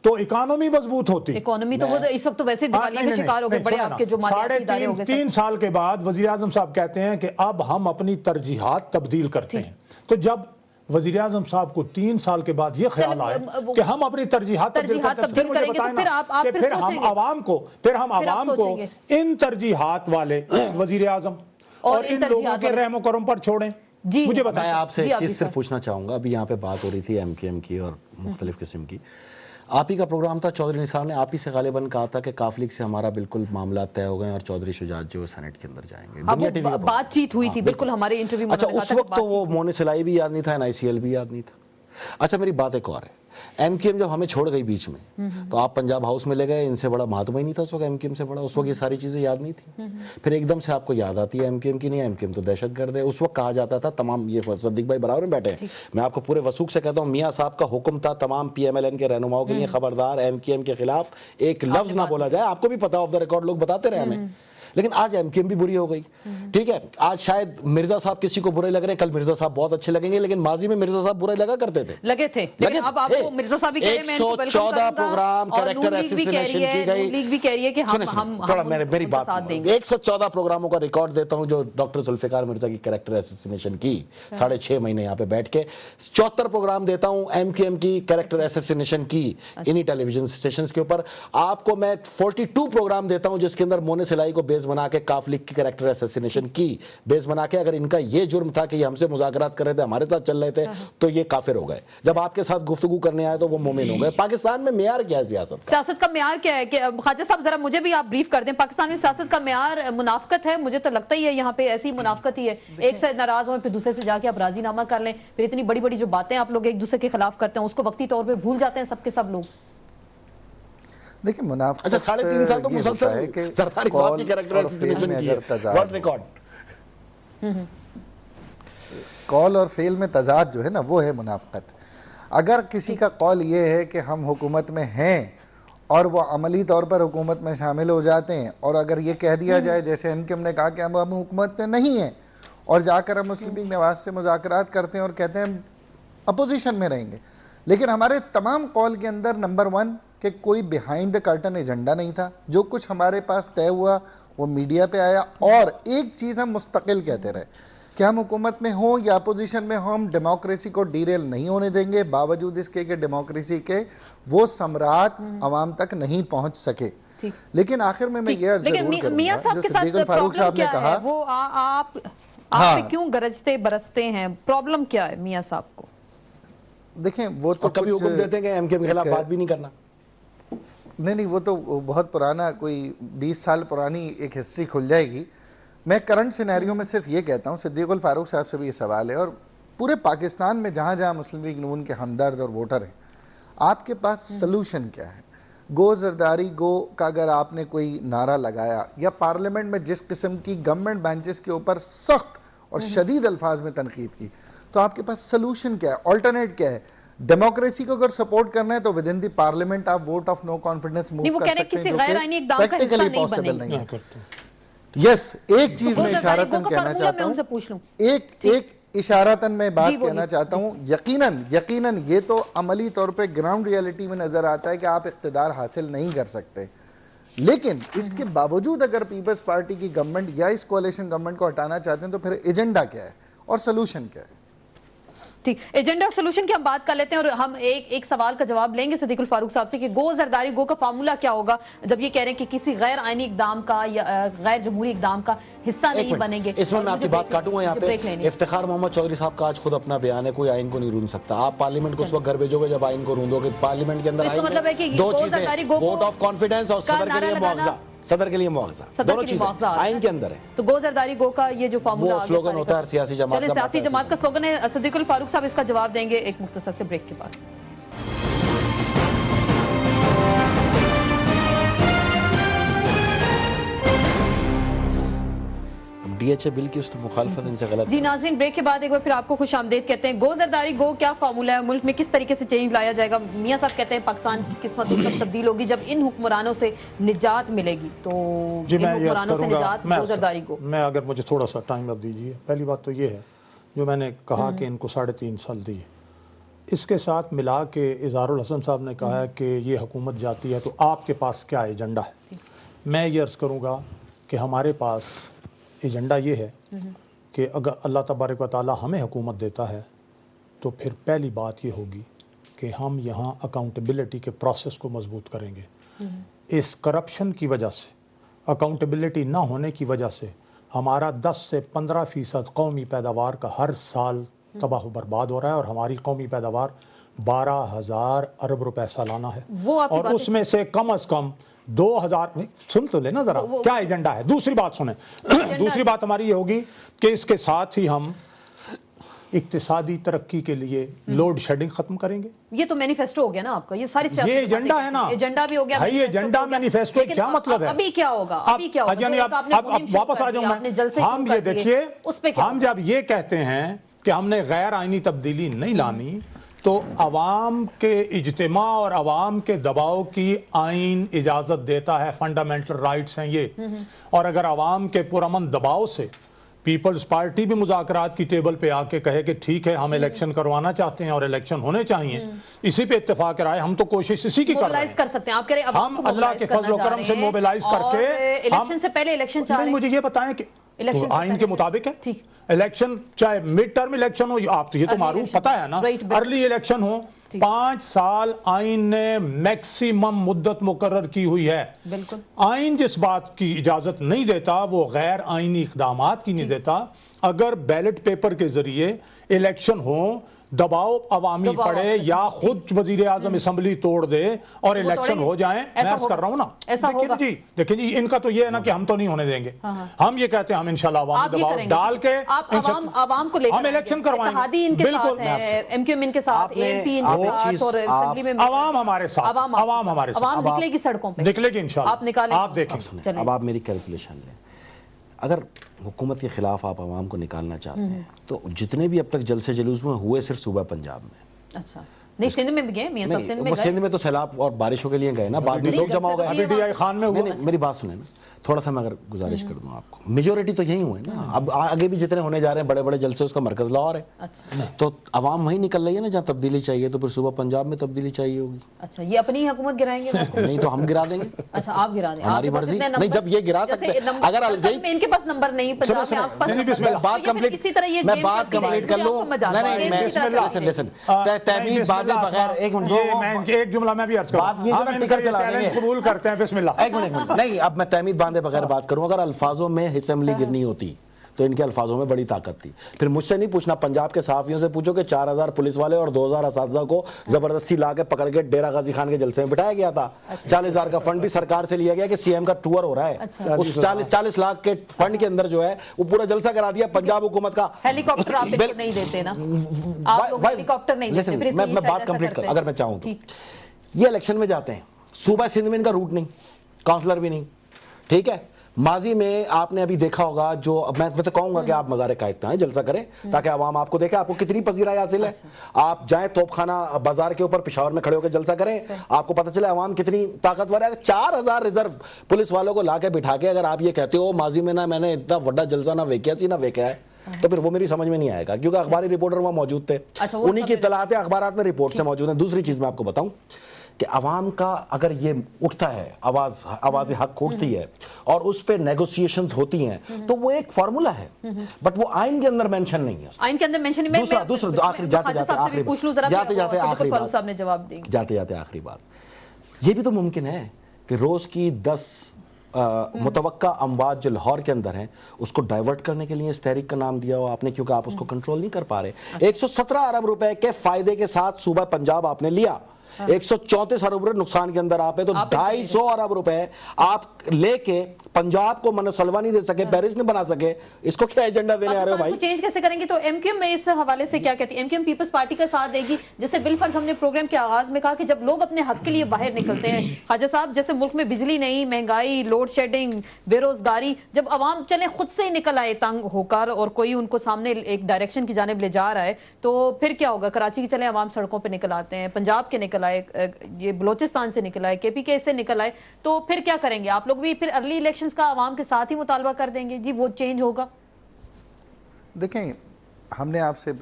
तो इकोनॉमी मजबूत होती। इकोनॉमी तो वो इस वक्त तो वैसे दिवाली में शिकार हो गए बड़े आपके जो मालियाती इदारे हो गए। 3 साल के बाद वजीर आजम साहब कहते हैं कि अब हम अपनी तरजीहात तब्दील करते हैं। तो जब वजीर आजम साहब को 3 साल के बाद ये ख्याल आए कि हम अपनी तरजीहात तब्दील करते हैं, फिर मुझे बताएं कि फिर हम आवाम को इन तरजीहात वाले वजीर आजम और इन लोगों के रहमो करम पर छोड़ें। जी मुझे बताएं। मैं आपसे एक चीज सिर्फ पूछना चाहूंगा, अभी यहाँ पे बात हो रही थी एमकेएम की और मुख्तलिफ किस्म की, आप ही का प्रोग्राम था, चौधरी निसार ने आप ही से गालिबन कहा था कि काफ लीग से हमारा बिल्कुल मामला तय हो गए और चौधरी शुजात जो सेनेट के अंदर जाएंगे। दुनिया टीवी का बातचीत हुई थी, बिल्कुल हमारे इंटरव्यू में। अच्छा, उस वक्त तो वो मोने सिलाई भी याद नहीं था, एनआईसीएल भी याद नहीं था। अच्छा, मेरी बात एक और है, एमकेएम जब हमें छोड़ गई बीच में तो आप पंजाब हाउस में ले गए, इनसे बड़ा महात्मा ही नहीं था उस वक्त एमकेएम से बड़ा, उस वक्त ये सारी चीजें याद नहीं थी। फिर एकदम से आपको याद आती है एमकेएम की, नहीं एमकेएम तो दहशतगर्द है। उस वक्त कहा जाता था तमाम, ये सद्दीक भाई बराबर में बैठे हैं, मैं आपको पूरे वसूख से कहता हूं, मियां साहब का हुक्म था तमाम पीएमएलएन के रहनुमाओं के लिए, खबरदार एमकेएम के खिलाफ एक लफ्ज ना बोला जाए। आपको भी पता, ऑफ द रिकॉर्ड लोग बताते रहे हमें। लेकिन आज एमकेएम भी बुरी हो गई, ठीक है। आज शायद मिर्जा साहब किसी को बुरे लग रहे हैं, कल मिर्जा साहब बहुत अच्छे लगेंगे, लेकिन माजी में मिर्जा साहब बुरे लगा करते थे, लगे थे। लेकिन अब आपको मिर्जा साहब भी कह रहे हैं, मैं 114 प्रोग्राम कैरेक्टर एसेसिनेशन की गई, लीग भी कह रही है कि हम थोड़ा मेरी बात देंगे। 114 प्रोग्रामों का रिकॉर्ड देता हूं जो डॉक्टर जुल्फिकार मिर्जा की कैरेक्टर एसेसिनेशन की, 6.5 महीने यहाँ पे बैठ के 74 प्रोग्राम देता हूं एमकेएम की कैरेक्टर एसेसिनेशन की इन्हीं टेलीविजन स्टेशन के ऊपर। आपको मैं 42 प्रोग्राम देता हूं जिसके अंदर मोने सिलाई को बेस बना के काफ लीग की कैरेक्टर एसेसिनेशन की बेस बना के, अगर इनका ये जुर्म था कि ये हमसे मुज़ाकरात कर रहे थे, हमारे साथ चल रहे थे, तो ये काफिर हो गए। जब आपके साथ गुफ्तगू करने आए तो वो मोमिन हो गए। पाकिस्तान में मेयार क्या है सियासत का मेयार क्या है? कि ख्वाजा साहब जरा मुझे भी आप ब्रीफ कर दें, पाकिस्तान में सियासत का मेयार मुनाफकत है, मुझे तो लगता ही है यहाँ पे ऐसी मुनाफकत ही है, एक से नाराज हो फिर दूसरे से जाके आप राजीनामा कर लें, फिर इतनी बड़ी बड़ी जो बातें आप लोग एक दूसरे के खिलाफ करते हैं उसको वक्ती तौर पर भूल जाते हैं सबके सब लोग। देखिए मुनाफा, अच्छा 3.5 साल तो मुसलसल है कि सरदारी साहब की कैरेक्टर एसेसिनेशन की है, वर्ल्ड रिकॉर्ड। कॉल और फेल में तजाद जो है ना, वो है मुनाफकत। अगर किसी का कॉल ये है कि हम हुकूमत में हैं और वो अमली तौर पर हुकूमत में शामिल हो जाते हैं, और अगर ये कह दिया जाए जैसे एमकेएम ने कहा कि हम हुकूमत में नहीं हैं और जाकर हम मुस्लिम लीग नवाज से मुज़ाकरात करते हैं और कहते हैं हम अपोजिशन में रहेंगे, लेकिन हमारे तमाम कॉल के अंदर नंबर 1 कि कोई बिहाइंड द कर्टन एजेंडा नहीं था, जो कुछ हमारे पास तय हुआ वो मीडिया पे आया, और एक चीज हम मुस्तकिल कहते रहे कि हम हुकूमत में हो या अपोजिशन में हो, हम डेमोक्रेसी को डीरेल नहीं होने देंगे, बावजूद इसके कि डेमोक्रेसी के वो सम्राट अवाम तक नहीं पहुंच सके। लेकिन आखिर में मैं ये अर्ज जरूर करूंगा, जो सिद्दीक फारूक साहब ने कहा, वो आप पे क्यों गरजते बरसते हैं, प्रॉब्लम क्या है मियां साहब को? देखें वो तो कभी हुक्म देते हैं कि एमकेएम के खिलाफ बात भी नहीं करना। नहीं, वो तो बहुत पुराना, कोई 20 साल पुरानी एक हिस्ट्री खुल जाएगी। मैं करंट सिनेरियो में सिर्फ ये कहता हूं, सिद्दीक फारूक साहब से भी ये सवाल है, और पूरे पाकिस्तान में जहां जहां मुस्लिम लीग नून के हमदर्द और वोटर हैं, आपके पास सलूशन क्या है? गो जरदारी गो का अगर आपने कोई नारा लगाया, या पार्लियामेंट में जिस किस्म की गवर्नमेंट बेंचेस के ऊपर सख्त और शदीद अल्फाज में तनकीद की, तो आपके पास सलूशन क्या है, ऑल्टरनेट क्या है? डेमोक्रेसी को अगर सपोर्ट करना है तो विद इन दी पार्लियामेंट आप vote of no confidence move कर सकते हैं, जो कि प्रैक्टिकली पॉसिबल नहीं है। यस, एक चीज मैं इशारतन कहना चाहता हूं, एक इशारतन में बात कहना चाहता हूं, यकीनन ये तो अमली तौर पे ग्राउंड रियलिटी में नजर आता है कि आप इख्तिदार हासिल नहीं कर सकते, लेकिन इसके बावजूद अगर पीपल्स पार्टी की गवर्नमेंट या इस कोalition गवर्नमेंट को हटाना चाहते हैं तो फिर एजेंडा क्या है और सोल्यूशन क्या है? ٹھیک، ایجنڈا اور سولوشن کی ہم بات کر لیتے ہیں، اور ہم ایک سوال کا جواب لیں گے صدیق الفاروق صاحب سے کہ گو زرداری گو کا فارمولا کیا ہوگا جب یہ کہہ رہے ہیں کہ کسی غیر آئینی اقدام کا یا غیر جمہوری اقدام کا حصہ نہیں بنیں گے. اس میں میں آپ کی بات کاٹوں گا یہاں پہ. افتخار محمد چودھری صاحب کا آج خود اپنا بیان ہے، کوئی آئین کو نہیں روند سکتا. آپ پارلیمنٹ کو اس وقت گھر بھیجو گے جب آئین کو روندو گے. پارلیمنٹ کے اندر دو چیزیں، ووٹ آف کانفیڈنس اور صدر کے لیے معاوضہ. صدر کے لیے معاوضہ، دونوں چیزیں آئین کے اندر ہے. تو گو زرداری گو کا یہ جو فارمولا، وہ سلوگن ہوتا ہے ہر سیاسی جماعت کا. سیاسی جماعت کا سلوگن ہے. صدیق الفاروق صاحب اس کا جواب دیں گے ایک مختصر سے بریک کے بعد. ڈی ایچ اے بل کی اس کی مخالفت ان سے غلط. جی ناظرین، بریک کے بعد ایک بار پھر آپ کو خوش آمدید کہتے ہیں. گو زرداری گو کیا فارمولا ہے، ملک میں کس طریقے سے چینج لایا جائے گا؟ میاں صاحب کہتے ہیں پاکستان کی قسمت اس وقت تبدیل ہوگی جب ان حکمرانوں سے نجات ملے گی. تو ان حکمرانوں سے نجات، گو زرداری گو. میں اگر مجھے تھوڑا سا ٹائم اب دیجیے. پہلی بات تو یہ ہے جو میں نے کہا کہ ان کو 3.5 سال دیے، اس کے ساتھ ملا کے اظہار الحسن صاحب نے کہا ہے کہ یہ حکومت جاتی ہے تو آپ کے پاس کیا ایجنڈا ہے. میں یہ عرض کروں گا کہ ہمارے پاس ایجنڈا یہ ہے کہ اگر اللہ تبارک و تعالی ہمیں حکومت دیتا ہے تو پھر پہلی بات یہ ہوگی کہ ہم یہاں اکاؤنٹیبلٹی کے پروسیس کو مضبوط کریں گے. اس کرپشن کی وجہ سے، اکاؤنٹیبلٹی نہ ہونے کی وجہ سے ہمارا 10 سے 15% قومی پیداوار کا ہر سال تباہ و برباد ہو رہا ہے، اور ہماری قومی پیداوار 12,000 ارب روپے سالانہ ہے. اور اس میں سے کم از کم 2,000. سن تو لینا ذرا کیا ایجنڈا ہے. دوسری بات سنیں، دوسری بات ہماری یہ ہوگی کہ اس کے ساتھ ہی ہم اقتصادی ترقی کے لیے لوڈ شیڈنگ ختم کریں گے. یہ تو مینیفیسٹو ہو گیا نا آپ کا، یہ ساری یہ ایجنڈا ہے نا. ایجنڈا بھی ہو گیا. یہ ایجنڈا مینیفیسٹو کیا مطلب ہے؟ ابھی کیا ہوگا؟ یعنی اب واپس آ جاؤں میں. ہم یہ دیکھیے، ہم جب یہ کہتے ہیں کہ ہم نے غیر آئینی تبدیلی نہیں لانی تو عوام کے اجتماع اور عوام کے دباؤ کی آئین اجازت دیتا ہے، فنڈامنٹل رائٹس ہیں یہ. اور اگر عوام کے پرامن دباؤ سے پیپلز پارٹی بھی مذاکرات کی ٹیبل پہ آ کے کہے کہ ٹھیک ہے ہم الیکشن کروانا چاہتے ہیں اور الیکشن ہونے چاہیے، اسی پہ اتفاق رائے، ہم تو کوشش اسی کی کر رہے ہیں. کر سکتے ہیں آپ کہہ رہے ہیں ہم اللہ کے فضل و کرم سے موبلائز کر کے الیکشن سے پہلے الیکشن چاہ رہے ہیں. مجھے یہ بتائیں کہ آئین کے مطابق ہے الیکشن، چاہے مڈ ٹرم الیکشن ہو، آپ تو یہ تو معروف پتہ ہے نا، ارلی الیکشن ہو. 5 سال آئین نے میکسیمم مدت مقرر کی ہوئی ہے. بالکل آئین جس بات کی اجازت نہیں دیتا وہ غیر آئینی اقدامات کی نہیں دیتا. اگر بیلٹ پیپر کے ذریعے الیکشن ہو، دباؤ عوامی پڑے یا خود وزیر اعظم اسمبلی توڑ دے اور الیکشن ہو جائیں، میں عرض کر رہا ہوں نا. دیکھیں جی ان کا تو یہ ہے نا کہ ہم تو نہیں ہونے دیں گے. ہم یہ کہتے ہیں ہم انشاءاللہ عوامی دباؤ ڈال کے عوام کو لے کر ہم الیکشن کروائیں گے. بالکل ایم کیو ایم کے ساتھ، اے پی ان کے ساتھ، اور اسمبلی میں عوام ہمارے ساتھ، عوام ہمارے ساتھ. عوام نکلے گی سڑکوں پہ، نکلے گی انشاءاللہ. آپ نکالیں، آپ دیکھیں. اب آپ میری کیلکولیشن لیں. اگر حکومت کے خلاف آپ عوام کو نکالنا چاہتے ہیں تو جتنے بھی اب تک جلسے جلوس میں ہوئے صرف صوبہ پنجاب میں. اچھا نہیں، سندھ میں بھی گئے میاں صاحب؟ سندھ میں تو سیلاب اور بارشوں کے لیے گئے نا، بعد میں لوگ جمع ہو گئے. ابھی ڈی آئی خان میں میری بات سنیں نا تھوڑا سا، میں اگر گزارش کر دوں آپ کو، میجورٹی تو یہی ہوئے نا. اب آگے بھی جتنے ہونے جا رہے ہیں بڑے بڑے جلسے، اس کا مرکز لاہور ہے. تو عوام وہیں نکل رہی ہے نا جہاں تبدیلی چاہیے، تو پھر صوبہ پنجاب میں تبدیلی چاہیے ہوگی. اچھا یہ اپنی حکومت گرائیں گے؟ نہیں تو ہم گرا دیں گے. اچھا آپ گرا دیں، ہماری مرضی. نہیں جب یہ گرا سکتے اگر ان کے پاس نمبر نہیں، بات کمپلیٹ کر لوں. تحمیل بازے بغیر ایک جملہ میں بھی عرض قبول کرتے ہیں. بسم اللہ. ایک منٹ نہیں، اب میں تحمید باندھے بغیر بات کروں. اگر الفاظوں میں اسمبلی گرنی ہوتی تو ان کے الفاظوں میں بڑی طاقت تھی. پھر مجھ سے نہیں پوچھنا، پنجاب کے صحافیوں سے پوچھو کہ 4,000 پولیس والے اور 2,000 اساتذہ کو زبردستی لا کے پکڑ کے ڈیرہ غازی خان کے جلسے میں بٹھایا گیا تھا. 40,000 کا فنڈ بھی سرکار سے لیا گیا کہ سی ایم کا ٹور ہو رہا ہے. اس 40 لاکھ کے فنڈ کے اندر جو ہے وہ پورا جلسہ کرا دیا پنجاب حکومت کا. ہیلی کاپٹر آپ نہیں دیتے نا، ہیلی کاپٹر نہیں دیتے. میں بات کمپلیٹ کروں اگر میں چاہوں تو. یہ الیکشن میں جاتے ہیں، صوبہ سندھ میں ان کا روٹ نہیں، کاؤنسلر بھی نہیں. ٹھیک ہے، ماضی میں آپ نے ابھی دیکھا ہوگا، جو میں تو کہوں گا کہ آپ مزار قائد پہ آئیں، جلسہ کریں تاکہ عوام آپ کو دیکھے آپ کو کتنی پذیرائی حاصل ہے. آپ جائیں توپ خانہ بازار کے اوپر پشاور میں کھڑے ہو کے جلسہ کریں، آپ کو پتہ چلے عوام کتنی طاقتور ہے. 4,000 ریزرو پولیس والوں کو لا کے بٹھا کے اگر آپ یہ کہتے ہو ماضی میں نہ میں نے اتنا بڑا جلسہ نہ ویکیا سی نہ ویکیا ہے، تو پھر وہ میری سمجھ میں نہیں آئے گا، کیونکہ اخباری رپورٹر وہاں موجود تھے، انہی کی اطلاعات اخبارات میں رپورٹ سے موجود ہیں. دوسری چیز میں آپ کو بتاؤں کہ عوام کا اگر یہ اٹھتا ہے آواز حق اٹھتی ہے اور اس پہ نیگوسیشنز ہوتی ہیں تو وہ ایک فارمولا ہے، بٹ وہ آئین کے اندر مینشن نہیں ہے، آئین کے اندر مینشن نہیں۔ دوسرا آخری جاتے جاتے آخری بات یہ بھی تو ممکن ہے کہ روز کی 10 متوقع اموات جو لاہور کے اندر ہیں اس کو ڈائیورٹ کرنے کے لیے اس تحریک کا نام دیا ہو آپ نے، کیونکہ آپ اس کو کنٹرول نہیں کر پا رہے۔ 117 ارب روپے کے فائدے کے ساتھ صوبہ پنجاب آپ نے لیا، 134 ارب روپے نقصان کے اندر آپ ہے، تو 250 ارب روپے آپ لے کے پنجاب کو منصلوہ نہیں دے سکے، پیرس نہیں بنا سکے، اس کو کیا ایجنڈا دینے آ رہے ہو بھائی؟ چینج کیسے کریں گے؟ تو ایم کیو ایم میں اس حوالے سے کیا کہتی ہے؟ M Q M Peoples Party کا ساتھ دے گی، جیسے بالفرض ہم نے پروگرام کے آغاز میں کہا کہ جب لوگ اپنے حق کے لیے باہر نکلتے ہیں، خواجہ صاحب جیسے ملک میں بجلی نہیں، مہنگائی، لوڈ شیڈنگ، بے روزگاری، جب عوام چلے خود سے ہی نکل آئے تنگ ہو کر اور کوئی ان کو سامنے ایک ڈائریکشن کی جانب لے جا رہا ہے، تو پھر کیا ہوگا؟ کراچی کی چلے عوام سڑکوں پہ نکل آتے ہیں، پنجاب کے نکل آئے، یہ بلوچستان سے نکل آئے، کے پی کے سے نکل آئے، تو پھر کیا کریں گے آپ لوگ؟ بھی پھر ارلی الیکشنز کا عوام کے ساتھ ہی مطالبہ کر دیں گے جی وہ چینج ہوگا؟ دیکھیں، ہم نے آپ سے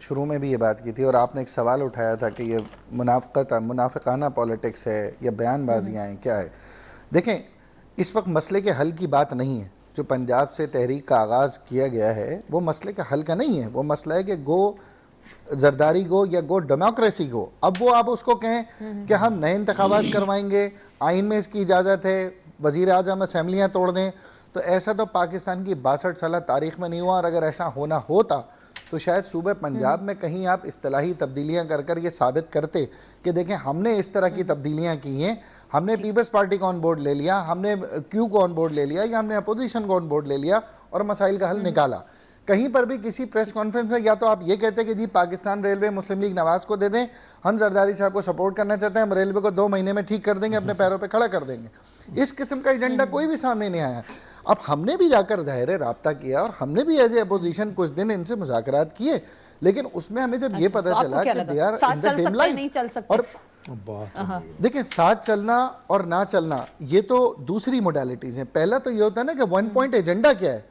شروع میں بھی یہ بات کی تھی اور آپ نے ایک سوال اٹھایا تھا کہ یہ منافقانہ پالیٹکس ہے یا بیان بازیاں ہیں، کیا ہے؟ دیکھیں، اس وقت مسئلے کے حل کی بات نہیں ہے۔ جو پنجاب سے تحریک کا آغاز کیا گیا ہے وہ مسئلے کا حل کا نہیں ہے، وہ مسئلہ ہے کہ گو زرداری گو یا گو ڈیموکریسی گو۔ اب وہ آپ اس کو کہیں کہ ہم نئے انتخابات کروائیں گے، آئین میں اس کی اجازت ہے، وزیر اعظم اسمبلیاں توڑ دیں، تو ایسا تو پاکستان کی 62 سالہ تاریخ میں نہیں ہوا، اور اگر ایسا ہونا ہوتا تو شاید صوبہ پنجاب میں کہیں آپ اصطلاحی تبدیلیاں کر یہ ثابت کرتے کہ دیکھیں ہم نے اس طرح کی تبدیلیاں کی ہیں، ہم نے پیپلز پارٹی کو آن بورڈ لے لیا، ہم نے کیو کو آن بورڈ لے لیا، یا ہم نے اپوزیشن کو آن بورڈ لے لیا اور مسائل کا حل نکالا۔ کہیں پر بھی کسی پریس کانفرنس میں یا تو آپ یہ کہتے کہ جی پاکستان ریلوے مسلم لیگ نواز کو دے دیں، ہم زرداری صاحب کو سپورٹ کرنا چاہتے ہیں، ہم ریلوے کو 2 مہینے میں ٹھیک کر دیں گے، اپنے پیروں پہ کھڑا کر دیں گے۔ اس قسم کا ایجنڈا کوئی بھی سامنے نہیں آیا۔ اب ہم نے بھی جا کر ظاہر رابطہ کیا اور ہم نے بھی ایز اے اپوزیشن کچھ دن ان سے مذاکرات کیے، لیکن اس میں ہمیں جب یہ پتہ چلا کہ they are in the dam line, اور دیکھیں ساتھ چلنا اور نہ چلنا یہ تو دوسری موڈیلٹیز ہیں۔ پہلا تو یہ ہوتا ہے نا کہ 1 پوائنٹ ایجنڈا کیا ہے۔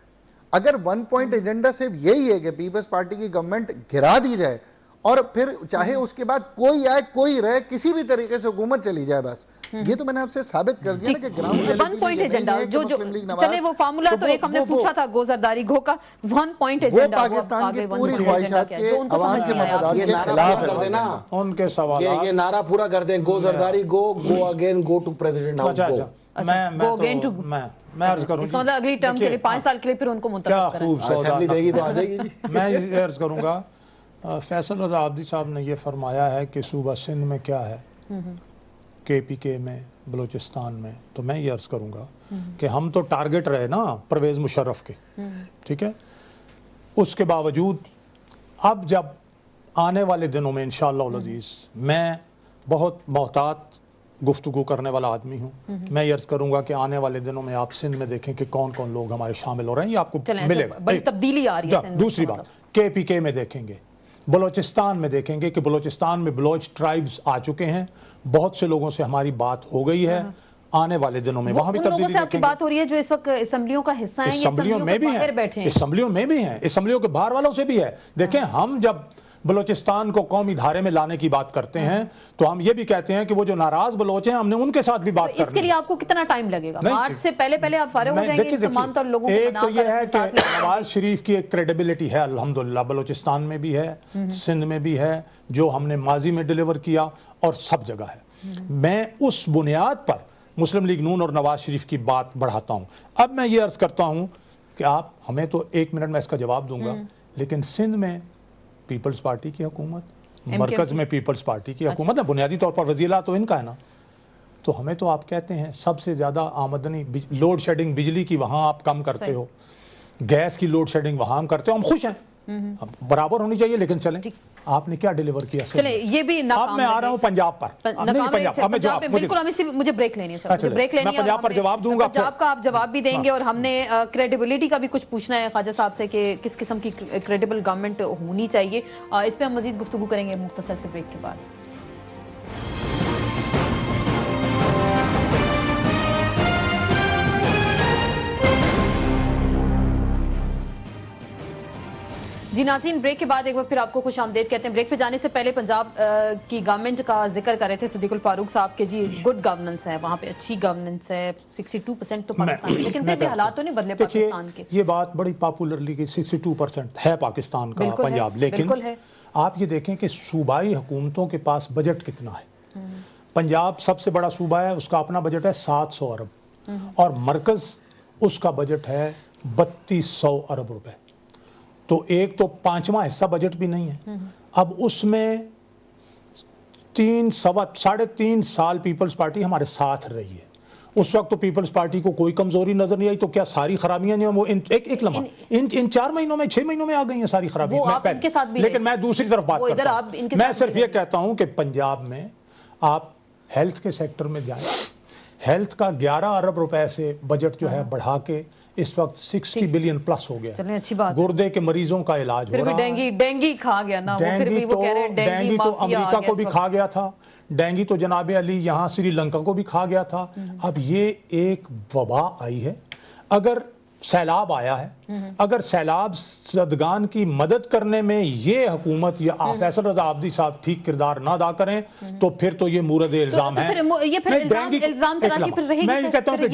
اگر 1 پوائنٹ ایجنڈا صرف یہی ہے کہ پیپلز پارٹی کی گورنمنٹ گرا دی جائے اور پھر چاہے اس کے بعد کوئی آئے کوئی رہے، کسی بھی طریقے سے حکومت چلی جائے، بس یہ تو میں نے آپ سے ثابت کر دیا نا کہ گراؤنڈ 1 پوائنٹ ایجنڈا جو چلے وہ فارمولا تو ایک ہم نے پوچھا تھا گوزرداری گو کا 1 پوائنٹ ایجنڈا، وہ پاکستان کی پوری خواہشات کے عوام کے مفادات کے خلاف ہے نا ان کے سوالات۔ یہ نعرہ پورا کر دیں، گوزرداری گو، go again, go to president house گو۔ میں عرض کروں اس مطلب اگلی ٹرم کے لیے 5 سال کے لیے پھر ان کو منتخب کریں۔ اسمبلی دے گی تو آ جائے گی جی۔ میں یہ عرض کروں گا، فیصل رضا عابدی صاحب نے یہ فرمایا ہے کہ صوبہ سندھ میں کیا ہے، کے پی کے میں، بلوچستان میں، تو میں یہ عرض کروں گا کہ ہم تو ٹارگٹ رہے نا پرویز مشرف کے، ٹھیک ہے، اس کے باوجود اب جب آنے والے دنوں میں انشاءاللہ العزیز، میں بہت محتاط گفتگو کرنے والا آدمی ہوں، میں یہ عرض کروں گا کہ آنے والے دنوں میں آپ سندھ میں دیکھیں کہ کون کون لوگ ہمارے شامل ہو رہے ہیں، یہ آپ کو ملے گا، بڑی تبدیلی آ رہی ہے۔ دوسری بات کے پی کے میں دیکھیں گے، بلوچستان میں دیکھیں گے کہ بلوچستان میں بلوچ ٹرائبز آ چکے ہیں، بہت سے لوگوں سے ہماری بات ہو گئی ہے، آنے والے دنوں میں وہاں بھی تبدیلی دیکھیں گے۔ آپ کی بات ہو رہی ہے جو اس وقت اسمبلیوں کا حصہ ہیں، اسمبلیوں میں بھی ہیں، اسمبلیوں میں بھی ہیں، اسمبلیوں کے باہر والوں سے بھی ہے۔ دیکھیں ہم جب بلوچستان کو قومی دھارے میں لانے کی بات کرتے ہیں تو ہم یہ بھی کہتے ہیں کہ وہ جو ناراض بلوچ ہیں ہم نے ان کے ساتھ بھی بات کرنی ہے۔ اس کے لیے آپ کو کتنا ٹائم لگے گا؟ مارچ سے پہلے آپ فارغ ہو جائیں گے تمام تر لوگوں کو؟ ایک تو یہ ہے کہ نواز شریف کی ایک کریڈیبلٹی ہے الحمدللہ، بلوچستان میں بھی ہے، سندھ میں بھی ہے، جو ہم نے ماضی میں ڈیلیور کیا اور سب جگہ ہے۔ میں اس بنیاد پر مسلم لیگ نون اور نواز شریف کی بات بڑھاتا ہوں۔ اب میں یہ عرض کرتا ہوں کہ آپ ہمیں تو 1 منٹ میں اس کا جواب دوں گا، لیکن سندھ میں پیپلز پارٹی کی حکومت، مرکز میں پیپلز پارٹی کی حکومت ہے، بنیادی طور پر وزیر اعلیٰ تو ان کا ہے نا، تو ہمیں تو آپ کہتے ہیں سب سے زیادہ آمدنی لوڈ شیڈنگ بجلی کی وہاں آپ کم کرتے ہو، گیس کی لوڈ شیڈنگ وہاں ہم کرتے ہو، ہم خوش ہیں، برابر ہونی چاہیے، لیکن چلیں آپ نے کیا ڈیلیور کیا؟ چلیں یہ بھی اب میں آ رہا ہوں پنجاب پر، بالکل مجھے بریک لینی ہے، بریک لینی ہے، میں پنجاب پر جواب دوں گا، پنجاب کا آپ جواب بھی دیں گے، اور ہم نے کریڈیبلٹی کا بھی کچھ پوچھنا ہے خواجہ صاحب سے کہ کس قسم کی کریڈیبل گورنمنٹ ہونی چاہیے، اس پہ ہم مزید گفتگو کریں گے مختصر سے بریک کے بعد۔ جی जी नाज़रीन, ब्रेक के बाद एक बार फिर आपको खुश आमदेद कहते हैं। ब्रेक पे जाने से पहले पंजाब की गवर्नमेंट का जिक्र कर रहे थे सिद्दीकुल फारूक साहब के जी, गुड गवर्नेंस है वहाँ पे, अच्छी गवर्नेंस है, 62% तो पाकिस्तान में, लेकिन फिर भी हालात तो नहीं बदले पाकिस्तान के। ये बात बड़ी पॉपुलरली की 62% है पाकिस्तान का पंजाब, लेकिन आप ये देखें कि सूबाई हुकूमतों के पास बजट कितना है। पंजाब सबसे बड़ा सूबा है, उसका अपना बजट है 700 अरब और मरकज उसका बजट है 3200 अरब रुपए। तो एक तो 5वां हिस्सा बजट भी नहीं है। अब उसमें 3.5 साल पीपल्स पार्टी हमारे साथ रही है। उस वक्त तो पीपल्स पार्टी को कोई कमजोरी नजर नहीं आई, तो क्या सारी खराबियां नहीं, वो एक लम्हा इन 4 महीनों में 6 महीनों में आ गई हैं सारी खराबियां। लेकिन मैं दूसरी तरफ बात करता हूं, मैं सिर्फ ये कहता हूं कि पंजाब में आप हेल्थ के सेक्टर में जाएं, हेल्थ का 11 अरब रुपए से बजट जो है बढ़ा के इस वक्त 60 बिलियन प्लस हो गया। चलिए अच्छी बात। गुर्दे के मरीजों का इलाज हो रहा है। डेंगी खा गया ना, डेंगी तो अमेरिका को भी खा गया था, डेंगी तो जनाब अली यहाँ श्रीलंका को भी खा गया था। अब ये एक वबा आई है। अगर सैलाब आया है, अगर सैलाब ज़दगान की मदद करने में ये हुकूमत या फैसल रजा आब्दी साहब ठीक किरदार ना अदा करें, तो फिर तो ये मूरद इल्जाम है। मैं ये कहता हूं कि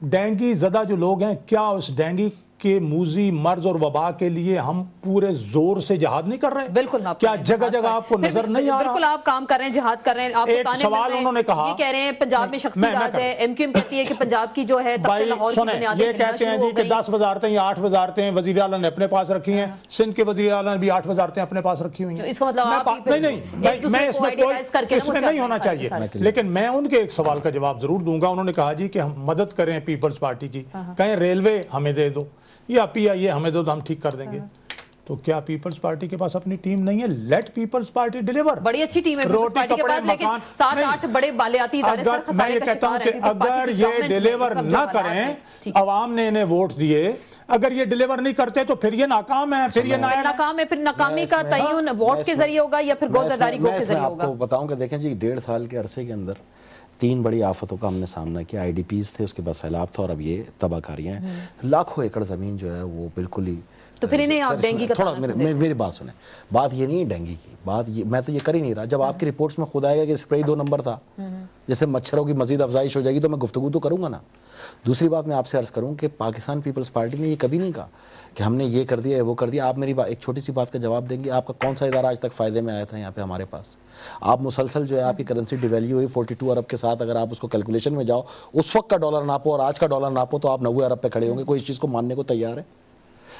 डेंगी ज़दा जो लोग हैं, क्या उस डेंगी के मूजी मर्ज और वबा के लिए हम पूरे जोर से जिहाद नहीं कर रहे हैं? बिल्कुल। क्या जगह जगह आपको नजर नहीं आ रहा? बिल्कुल आप काम कर रहे हैं, जिहाद कर रहे हैं। आप एक सवाल उन्होंने कहा, ये कह रहे हैं पंजाब में शख्सियत है, एमक्यूएम कहती है कि पंजाब की जो है लाहौर की बुनियादें ये कहते हैं जी कि 10 वजारतें या 8 वजारतें वज़ीर आला ने अपने पास रखी हैं, सिंध के वज़ीर आला ने भी 8 वजारतें अपने पास रखी हुई हैं। इसका मतलब नहीं, मैं इसमें नहीं होना चाहिए, लेकिन मैं उनके एक सवाल का जवाब जरूर दूंगा। उन्होंने कहा जी कि हम मदद करें पीपल्स पार्टी की, कहें रेलवे हमें दे दो या पीआईए हमें दो, तो हम ठीक कर देंगे। तो क्या पीपल्स पार्टी के पास अपनी टीम नहीं है? Let Peoples Party deliver. बड़ी अच्छी टीम है रोटी कपड़े मकान, 7-8 बड़े बालियाती इदारे। मैं ये कहता हूं कि अगर ये डिलीवर ना करें, अवाम ने इन्हें वोट दिए, अगर ये डिलीवर नहीं करते तो फिर ये नाकाम है, फिर ये नाकाम है। फिर नाकामी का तयन वोट के जरिए होगा या फिर गोज़ादारी के जरिए होगा? आपको बताऊं कि देखें जी, 1.5 साल के अरसे के अंदर 3 बड़ी आफतों का हमने सामना किया। आईडीपीज थे, उसके बाद सैलाब था और अब ये तबाहकारियां हैं। लाखों एकड़ जमीन जो है वो बिल्कुल ही। तो फिर इन्हें आप डेंगी का थोड़ा मेरी बात सुने। बात ये नहीं है डेंगी की, बात ये मैं तो ये कर ही नहीं रहा। जब आपकी रिपोर्ट्स में खुद आएगा कि स्प्रे 2 नंबर था, जैसे मच्छरों की मजीद अफजाइश हो जाएगी, तो मैं गुफ्तगू तो करूंगा ना। दूसरी बात मैं आपसे अर्ज करूं कि पाकिस्तान पीपल्स पार्टी ने ये कभी नहीं कहा कि हमने ये कर दिया है वो कर दिया। आप मेरी एक छोटी सी बात का जवाब देंगे, आपका कौन सा इदारा आज तक फायदे में आया था यहाँ पे हमारे पास? आप मुसलसल जो है आपकी करेंसी डिवैल्यू हुई 42 अरब के साथ, अगर आप उसको कैलकुलेशन में जाओ, उस वक्त का डॉलर नापो और आज का डॉलर नापो, तो आप 90 अरब पे खड़े होंगे। कोई इस चीज को मानने को तैयार है?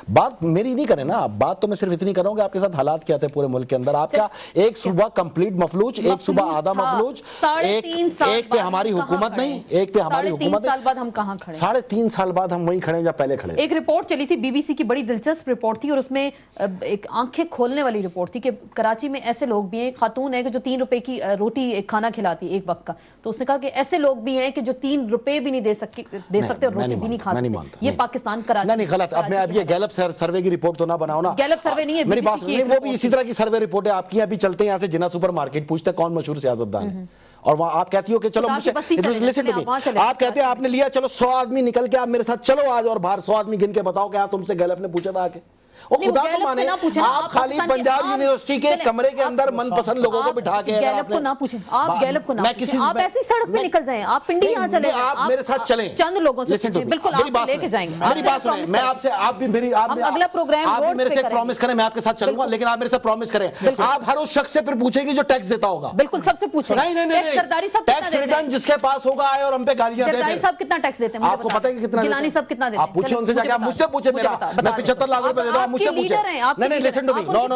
बात मेरी नहीं करें ना, बात तो मैं सिर्फ इतनी कर रहा हूं कि आपके साथ हालात क्या थे पूरे मुल्क के अंदर। आपका एक सूबा कंप्लीट मफलूज, एक सूबा आधा मफलूज, एक पे हमारी हुकूमत नहीं, एक पे हमारी हुकूमत। 3 साल बाद हम कहां खड़े? 3.5 साल बाद हम वहीं खड़े या पहले खड़े? एक रिपोर्ट चली थी बीबीसी की, बड़ी दिलचस्प रिपोर्ट थी और उसमें एक आंखें खोलने वाली रिपोर्ट थी कि कराची में ऐसे लोग भी हैं, एक खातून है कि जो 3 रुपए की रोटी एक खाना खिलाती है एक वक्त का। तो उसने कहा कि ऐसे लोग भी हैं कि जो 3 रुपए भी नहीं दे सकते और रोटी भी नहीं खा सकते। ये पाकिस्तान कराची। नहीं गलत। अब मैं अब ये गैलप सर्वे की रिपोर्ट तो ना बनाओ ना। गैलप सर्वे नहीं है मेरी बात नहीं, वो भी इसी तरह की सर्वे रिपोर्ट है आपकी। अभी चलते हैं यहाँ से जिन्ना सुपर मार्केट, पूछते हैं कौन मशहूर सियासतदान है, और वहां आप कहती हो कि चलो मुझे लिसन टू मी, आप कहते हैं आपने लिया, चलो 100 आदमी निकल के आप मेरे साथ चलो आज और बाहर 100 आदमी गिन के बताओ क्या तुमसे गैलप ने पूछा था आके? वो खुदा तो माने, आप खाली पंजाब यूनिवर्सिटी के कमरे के अंदर मनपसंद लोगों को बिठा के गैलप को ना पूछें, आप गैलप को ना पूछें, आप ऐसी सड़क पे निकल जाएं, आप पिंडी यहाँ चले, आप मेरे साथ चलें, चंद लोगों से बिल्कुल आप लेके जाएंगे। मेरी बात सुने, मैं आपसे, आप भी मेरी, आप अगला प्रोग्राम आप मेरे से प्रॉमिस करें, मैं आपके साथ चलूंगा, लेकिन आप मेरे से प्रॉमिस करें आप हर उस शख्स से फिर पूछेंगे जो टैक्स देता होगा। बिल्कुल सबसे पूछें। नहीं, सरदारी सब टैक्स रिटर्न जिसके पास होगा आए और हम पे गालियां दे। सरदारी सब कितना टैक्स देते हैं आपको पता है कि कितना? गिलानी सब कितना देते हैं? आप पूछे उनसे जाके, आप मुझसे पूछे, मेरा मैं 75 लाख रुपए दे रहा हूं, मुझसे पूछे। नहीं, listen to me, no,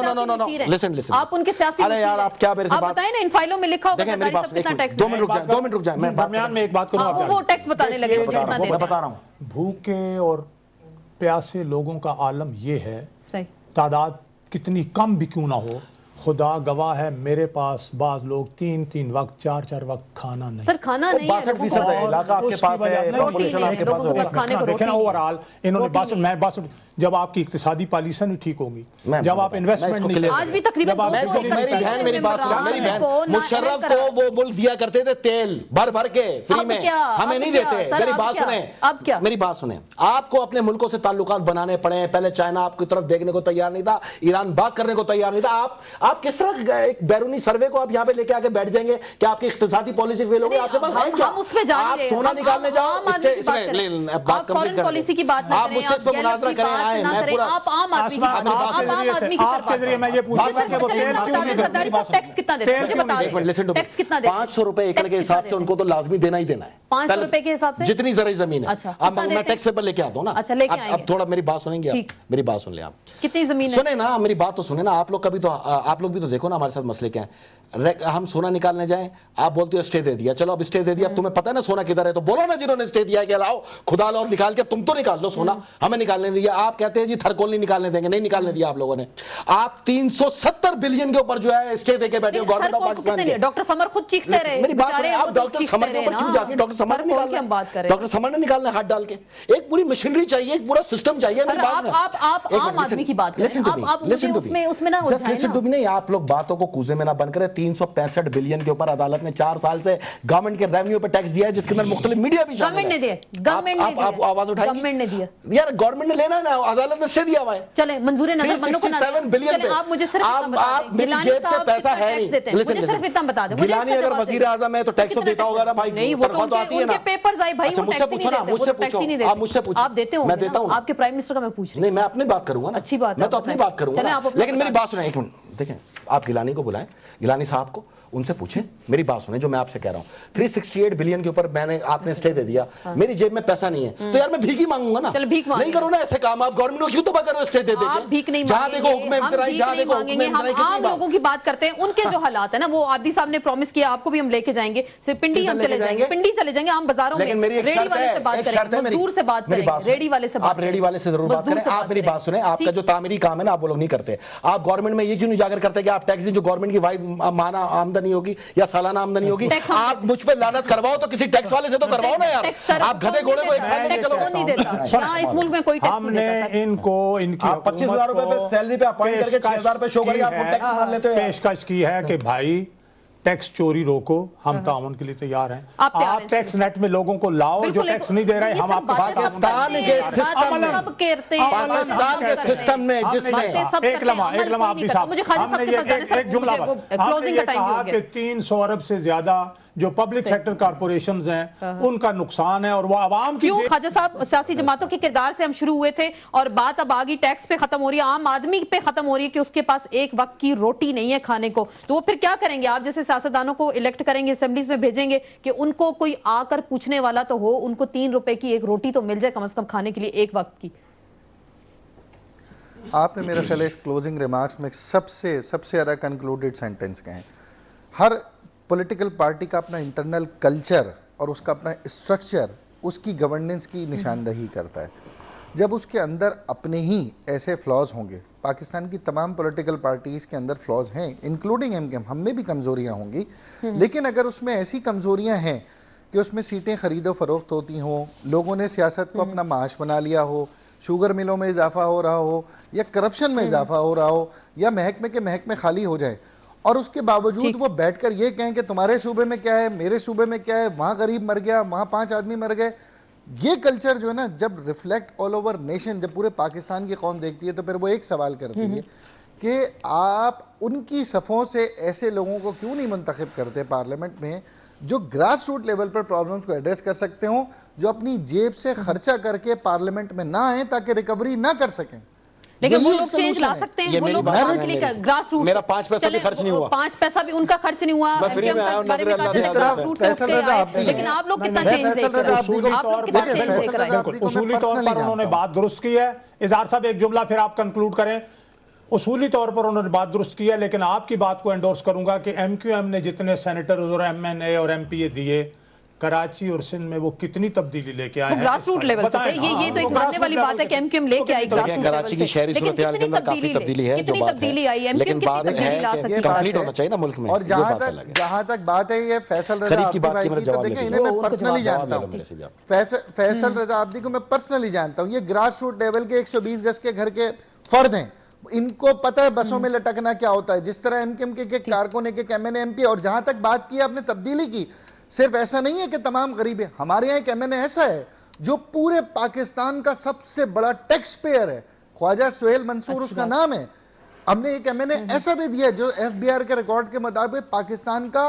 listen आप उनके सियासी, अरे यार आप क्या मेरे से बात बताएं ना, इन फाइलों में लिखा होगा मेरी बात, 2 मिनट रुक जाए, मैं दरमियान में एक बात करूं। वो टैक्स बताने लगे, मैं बता रहा हूं। भूखे और प्यासे लोगों का आलम ये है, सही तादाद कितनी कम भी क्यों ना हो, खुदा गवाह है, मेरे पास बाज लोग 3-3 वक्त 4-4 वक्त खाना नहीं। सर खाना नहीं है, 62% इलाका आपके पास है, पॉपुलेशन आपके पास है, देखें ना ओवरऑल इन्होंने 62, मैं 62 जब आपकी इक्तिसादी पॉलिसी नहीं ठीक होगी, मैं जब आप इन्वेस्टमेंट नहीं आज भी तकरीबन जब आप- मेरी बहन मेरी बात सुनो, मेरी बहन मुशर्रफ को वो मुल्क दिया करते थे तेल भर भर के फ्री में, हमें नहीं देते। मेरी बात सुने, अब क्या? मेरी बात सुने, आपको अपने मुल्कों से ताल्लुकात बनाने पड़े। पहले चाइना आपकी तरफ देखने को तैयार नहीं था, ईरान बात करने को तैयार नहीं था। आप किस तरह एक बैरूनी सर्वे को आप यहां पे लेके आके बैठ जाएंगे कि आपकी इख्तिसादी पॉलिसी फेल होगी? आपके पास है क्या? हम उसमें जा आप रहे हैं, सोना निकालने जाओ, आप फॉरेन पॉलिसी की बात आप मुझसे इस पर मुनाजरा करें, आए मैं पूरा आप आम आदमी की बात करें, आपके जरिए मैं ये पूछूंगा कि वो तेल क्यों नहीं देते? टैक्स कितना देते हैं? मुझे बता दें, टैक्स कितना देते हैं? 500 रुपए एकड़ के हिसाब से उनको तो लाजमी देना ही देना है। 500 रुपए के हिसाब से जितनी जरा जमीन है। अच्छा, अब कितना मैं देते टैक्स पेपर लेके आता हूँ ना। अच्छा, लेके आएंगे। अब थोड़ा मेरी बात सुनेंगे ठीक। आप? मेरी बात सुन ले आप। कितनी जमीन है? सुने ना, मेरी बात तो सुने ना। आप लोग कभी तो आप लोग भी तो देखो ना हमारे साथ मसले क्या है। हम सोना निकालने जाएं, आप बोलते हो स्टे दे दिया। चलो अब स्टे दे दिया, अब तुम्हें पता है ना सोना किधर है, तो बोलो ना जिन्होंने स्टे दिया कि लाओ खुदा लो और निकाल के तुम तो निकाल लो सोना, हमें निकालने दिया। आप कहते हैं जी थरकोल नहीं निकालने देंगे, नहीं निकालने दिया आप लोगों ने। आप 370 बिलियन के ऊपर जो है स्टे देके बैठे हो गवर्नमेंट ऑफ पाकिस्तान के। डॉक्टर समर खुद चीखते रहे। मेरी बात सुनिए, आप डॉक्टर समर के ऊपर क्यों जाती है? डॉक्टर समर ने हम बात करें, डॉक्टर समर ने निकालना हाथ डाल के। एक पूरी मशीनरी चाहिए, एक पूरा सिस्टम चाहिए। आप आम आदमी की बात करें, आप उसमें ना नहीं, आप लोग बातों को कूजे में ना बंद करें। 365 बिलियन के ऊपर अदालत ने 4 साल से गवर्नमेंट के रेवेन्यू पे टैक्स दिया है, जिसके अंदर मुख्तलिफ मीडिया भी गवर्नमेंट ने दिया, आप आवाज उठाएंगे? गवर्नमेंट ने दिया यार, गवर्नमेंट ने लेना है ना, अदालत ने से दिया हुआ है। चले मंजूर नजर मन्नों को ना 7 बिलियन। आप मुझे सिर्फ आप मेरी जेब से पैसा है नहीं। मुझे सिर्फ इतना बता दो। गिलानी अगर वजीर आजम है तो टैक्स तो देता होगा ना भाई। नहीं, वो तो उनके पेपर्स आए भाई, वो टैक्स नहीं देते। आप मुझसे पूछो, आप देते हो? मैं देता हूं। आपके प्राइम मिनिस्टर का मैं पूछ रही हूं। नहीं, मैं अपनी बात करूंगा ना। अच्छी बात है, मैं तो अपनी बात करूंगा। लेकिन मेरी बात सुने एक मिनट। देखें, आप गिलानी को बुलाएं, गिलानी साहब को, उनसे पूछें। मेरी बात सुने, जो मैं आपसे कह रहा हूं, 368 बिलियन के ऊपर आपने स्टे दे दिया, मेरी जेब में पैसा नहीं है, तो यार मैं भीख ही मांगूंगा ना। नहीं करो ना ऐसे काम। आप गवर्नमेंट को क्यों तबाह करो स्टे दे आप भीख नहीं जहां देखो हुक्म इब्तदाई, जहां देखो मांगेंगे। हम आम लोगों की बात करते हैं, उनके जो हालात है ना, वो आदि साहब ने प्रॉमिस किया आपको भी हम लेके जाएंगे। सिर्फ पिंडी हम चले जाएंगे, पिंडी चले जाएंगे, हम बाजारों में रेडी वाले से बात करेंगे, मजदूर से बात करेंगे, रेडी वाले से बात। आप रेडी वाले से जरूर बात करें। आप मेरी बात सुने, आपका जो तामीरी काम है ना, आप वो लोग नहीं करते। आप गवर्नमेंट में ये क्यों उजागर करते कि आप टैक्स जो गवर्नमेंट की वाइड माना आमदनी होगी या सालाना आमदनी होगी, आप मुझ पे लानत करवाओ तो किसी टैक्स वाले से तो करवाओ ना यार। आप गधे घोड़े को एक साथ लेके चलो। नहीं देता इस मुल्क में कोई टैक्स नहीं देता। हमने इनको इनकी 25,000 रुपए पे सैलरी पे अपॉइंट करके 6,000 रुपए शो करिए, आप टैक्स मान लेते हो। पेशकश की है कि भाई टैक्स चोरी रोको, हम ताउन के लिए तैयार हैं। आप टैक्स नेट में लोगों को लाओ जो टैक्स नहीं दे रहे। हम आपको पाकिस्तान के सिस्टम में जिसमें एक लम्हा अब्दी साहब, हमने ये एक जुमला हमने ये कहा कि 300 अरब से ज्यादा जो पब्लिक सेक्टर कॉर्पोरेशंस हैं उनका नुकसान है और वो आवाम की। क्यों ख्वाजा साहब, सियासी जमातों के किरदार से हम शुरू हुए थे और बात अब आगे टैक्स पे खत्म हो रही है, आम आदमी पे खत्म हो रही है कि उसके पास एक वक्त की रोटी नहीं है खाने को, तो वो फिर क्या करेंगे? आप जैसे सियासतदानों को इलेक्ट करेंगे, असेंबलीज में भेजेंगे कि उनको कोई आकर पूछने वाला तो हो, उनको 3 रुपए की एक रोटी तो मिल जाए कम से कम खाने के लिए एक वक्त की। आपने मेरा ख्याल है इस क्लोजिंग रिमार्क्स में सबसे ज्यादा कंक्लूडेड सेंटेंस कहे। हर पॉलिटिकल पार्टी का अपना इंटरनल कल्चर और उसका अपना स्ट्रक्चर उसकी गवर्नेंस की निशानदही करता है। जब उसके अंदर अपने ही ऐसे फ्लॉज होंगे, पाकिस्तान की तमाम पॉलिटिकल पार्टीज के अंदर फ्लॉज हैं, इंक्लूडिंग एमकेएम, हम में भी कमजोरियां होंगी, लेकिन अगर उसमें ऐसी कमजोरियां हैं कि उसमें सीटें खरीदो फरोख्त होती हों, लोगों ने सियासत को अपना माश बना लिया हो, शुगर मिलों में इजाफा हो रहा हो या करप्शन में इजाफा हो रहा हो या महकमे के महकमे खाली हो जाए, और उसके बावजूद वो बैठकर ये कहें कि तुम्हारे सूबे में क्या है, मेरे सूबे में क्या है, वहां गरीब मर गया, वहां 5 आदमी मर गए, ये कल्चर जो है ना, जब रिफ्लेक्ट ऑल ओवर नेशन, जब पूरे पाकिस्तान की कौम देखती है तो फिर वो एक सवाल करती है कि आप उनकी सफ़ों से ऐसे लोगों को क्यों नहीं मुंतखब करते पार्लियामेंट में जो ग्रास रूट लेवल पर प्रॉब्लम्स को एड्रेस कर सकते हो, जो अपनी जेब से खर्चा करके पार्लियामेंट में ना आए ताकि रिकवरी ना कर सकें। लेकिन वो लोग चेंज ला सकते हैं, वो लोग ग्रास रूट, मेरा 5 पैसा भी खर्च नहीं हुआ, 5 पैसा भी उनका खर्च नहीं हुआ, लेकिन आप लोग कितना चेंज देख रहे हैं? उसूली तौर पर उन्होंने बात दुरुस्त की है। इजहार साहब एक जुमला फिर आप कंक्लूड करें। उसूली तौर पर उन्होंने बात दुरुस्त की है, लेकिन आपकी बात को एंडोर्स करूंगा कि एमक्यूएम ने जितने सेनेटर्स और एमएनए और एमपीए दिए कराची और सिंध में वो कितनी तब्दीली लेके आए हैं। ग्रास रूट लेवल से ये तो एक मानने वाली बात है कि एमक्यूएम लेके आई ग्रास रूट कराची की शहरी सूरत हाल के अंदर काफी तब्दीली है, कितनी तब्दीली आई, एमक्यूएम कितनी तब्दीली ला सकती है, कंप्लीट होना चाहिए ना मुल्क में। और जहां तक बात है ये फैसल रजा की बात की, तो देखिए इन्हें मैं पर्सनली जानता हूँ, फैसल रजा आब्दी को मैं पर्सनली जानता हूँ। ये ग्रास रूट लेवल के 120 गज के घर के फर्द हैं, इनको पता है बसों में लटकना क्या होता है, जिस तरह एमक्यूएम के कारकुन एक एमएनए एमपी। और जहां तक बात की आपने तब्दीली की, सिर्फ ऐसा नहीं है कि तमाम गरीब है, हमारे यहाँ एक एमएनए ऐसा है जो पूरे पाकिस्तान का सबसे बड़ा टैक्स पेयर है, ख्वाजा सुहेल मंसूर उसका नाम है। हमने एक एमएनए ऐसा भी दिया जो एफबीआर के रिकॉर्ड के मुताबिक पाकिस्तान का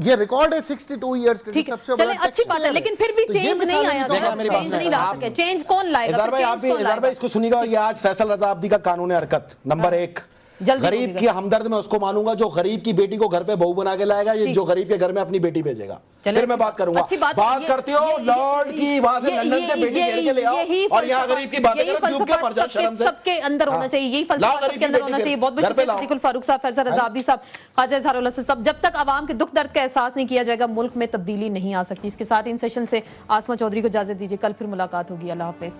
ये रिकॉर्ड है 62 इयर्स का सबसे बड़ा। अच्छी बात है, लेकिन फिर भी चेंज नहीं आया, चेंज नहीं ला सके। चेंज कौन लाएगा? इज़हार भाई इसको सुनिएगा, ये आज फैसल रजा आब्दी का कानून हरकत नंबर 1, गरीब की हमदर्द में उसको मानूंगा जो गरीब की बेटी को घर पे बहू बना के लाएगा, ये जो गरीब के घर में अपनी बेटी भेजेगा। फिर मैं बात करूंगा। बात करती हो लॉर्ड की, वहां से लंदन से बेटी घेर के ले आओ और यहाँ गरीब की बातें करो, क्यों क्या मर जाओ शर्म से। सबके अंदर होना चाहिए, यही फलसफा सबके अंदर होना चाहिए। बहुत बहुत फारूक साहब, फैसल रजा आब्दी साहब, ख्वाजा इज़हारुल हसन साहब, जब तक आवाम के दुख दर्द का एहसास नहीं किया जाएगा मुल्क में तब्दीली नहीं आ सकती। इसके साथ इन सेशन से आसमा चौधरी को इजाजत दीजिए, कल फिर मुलाकात होगी। अल्लाह हाफिज।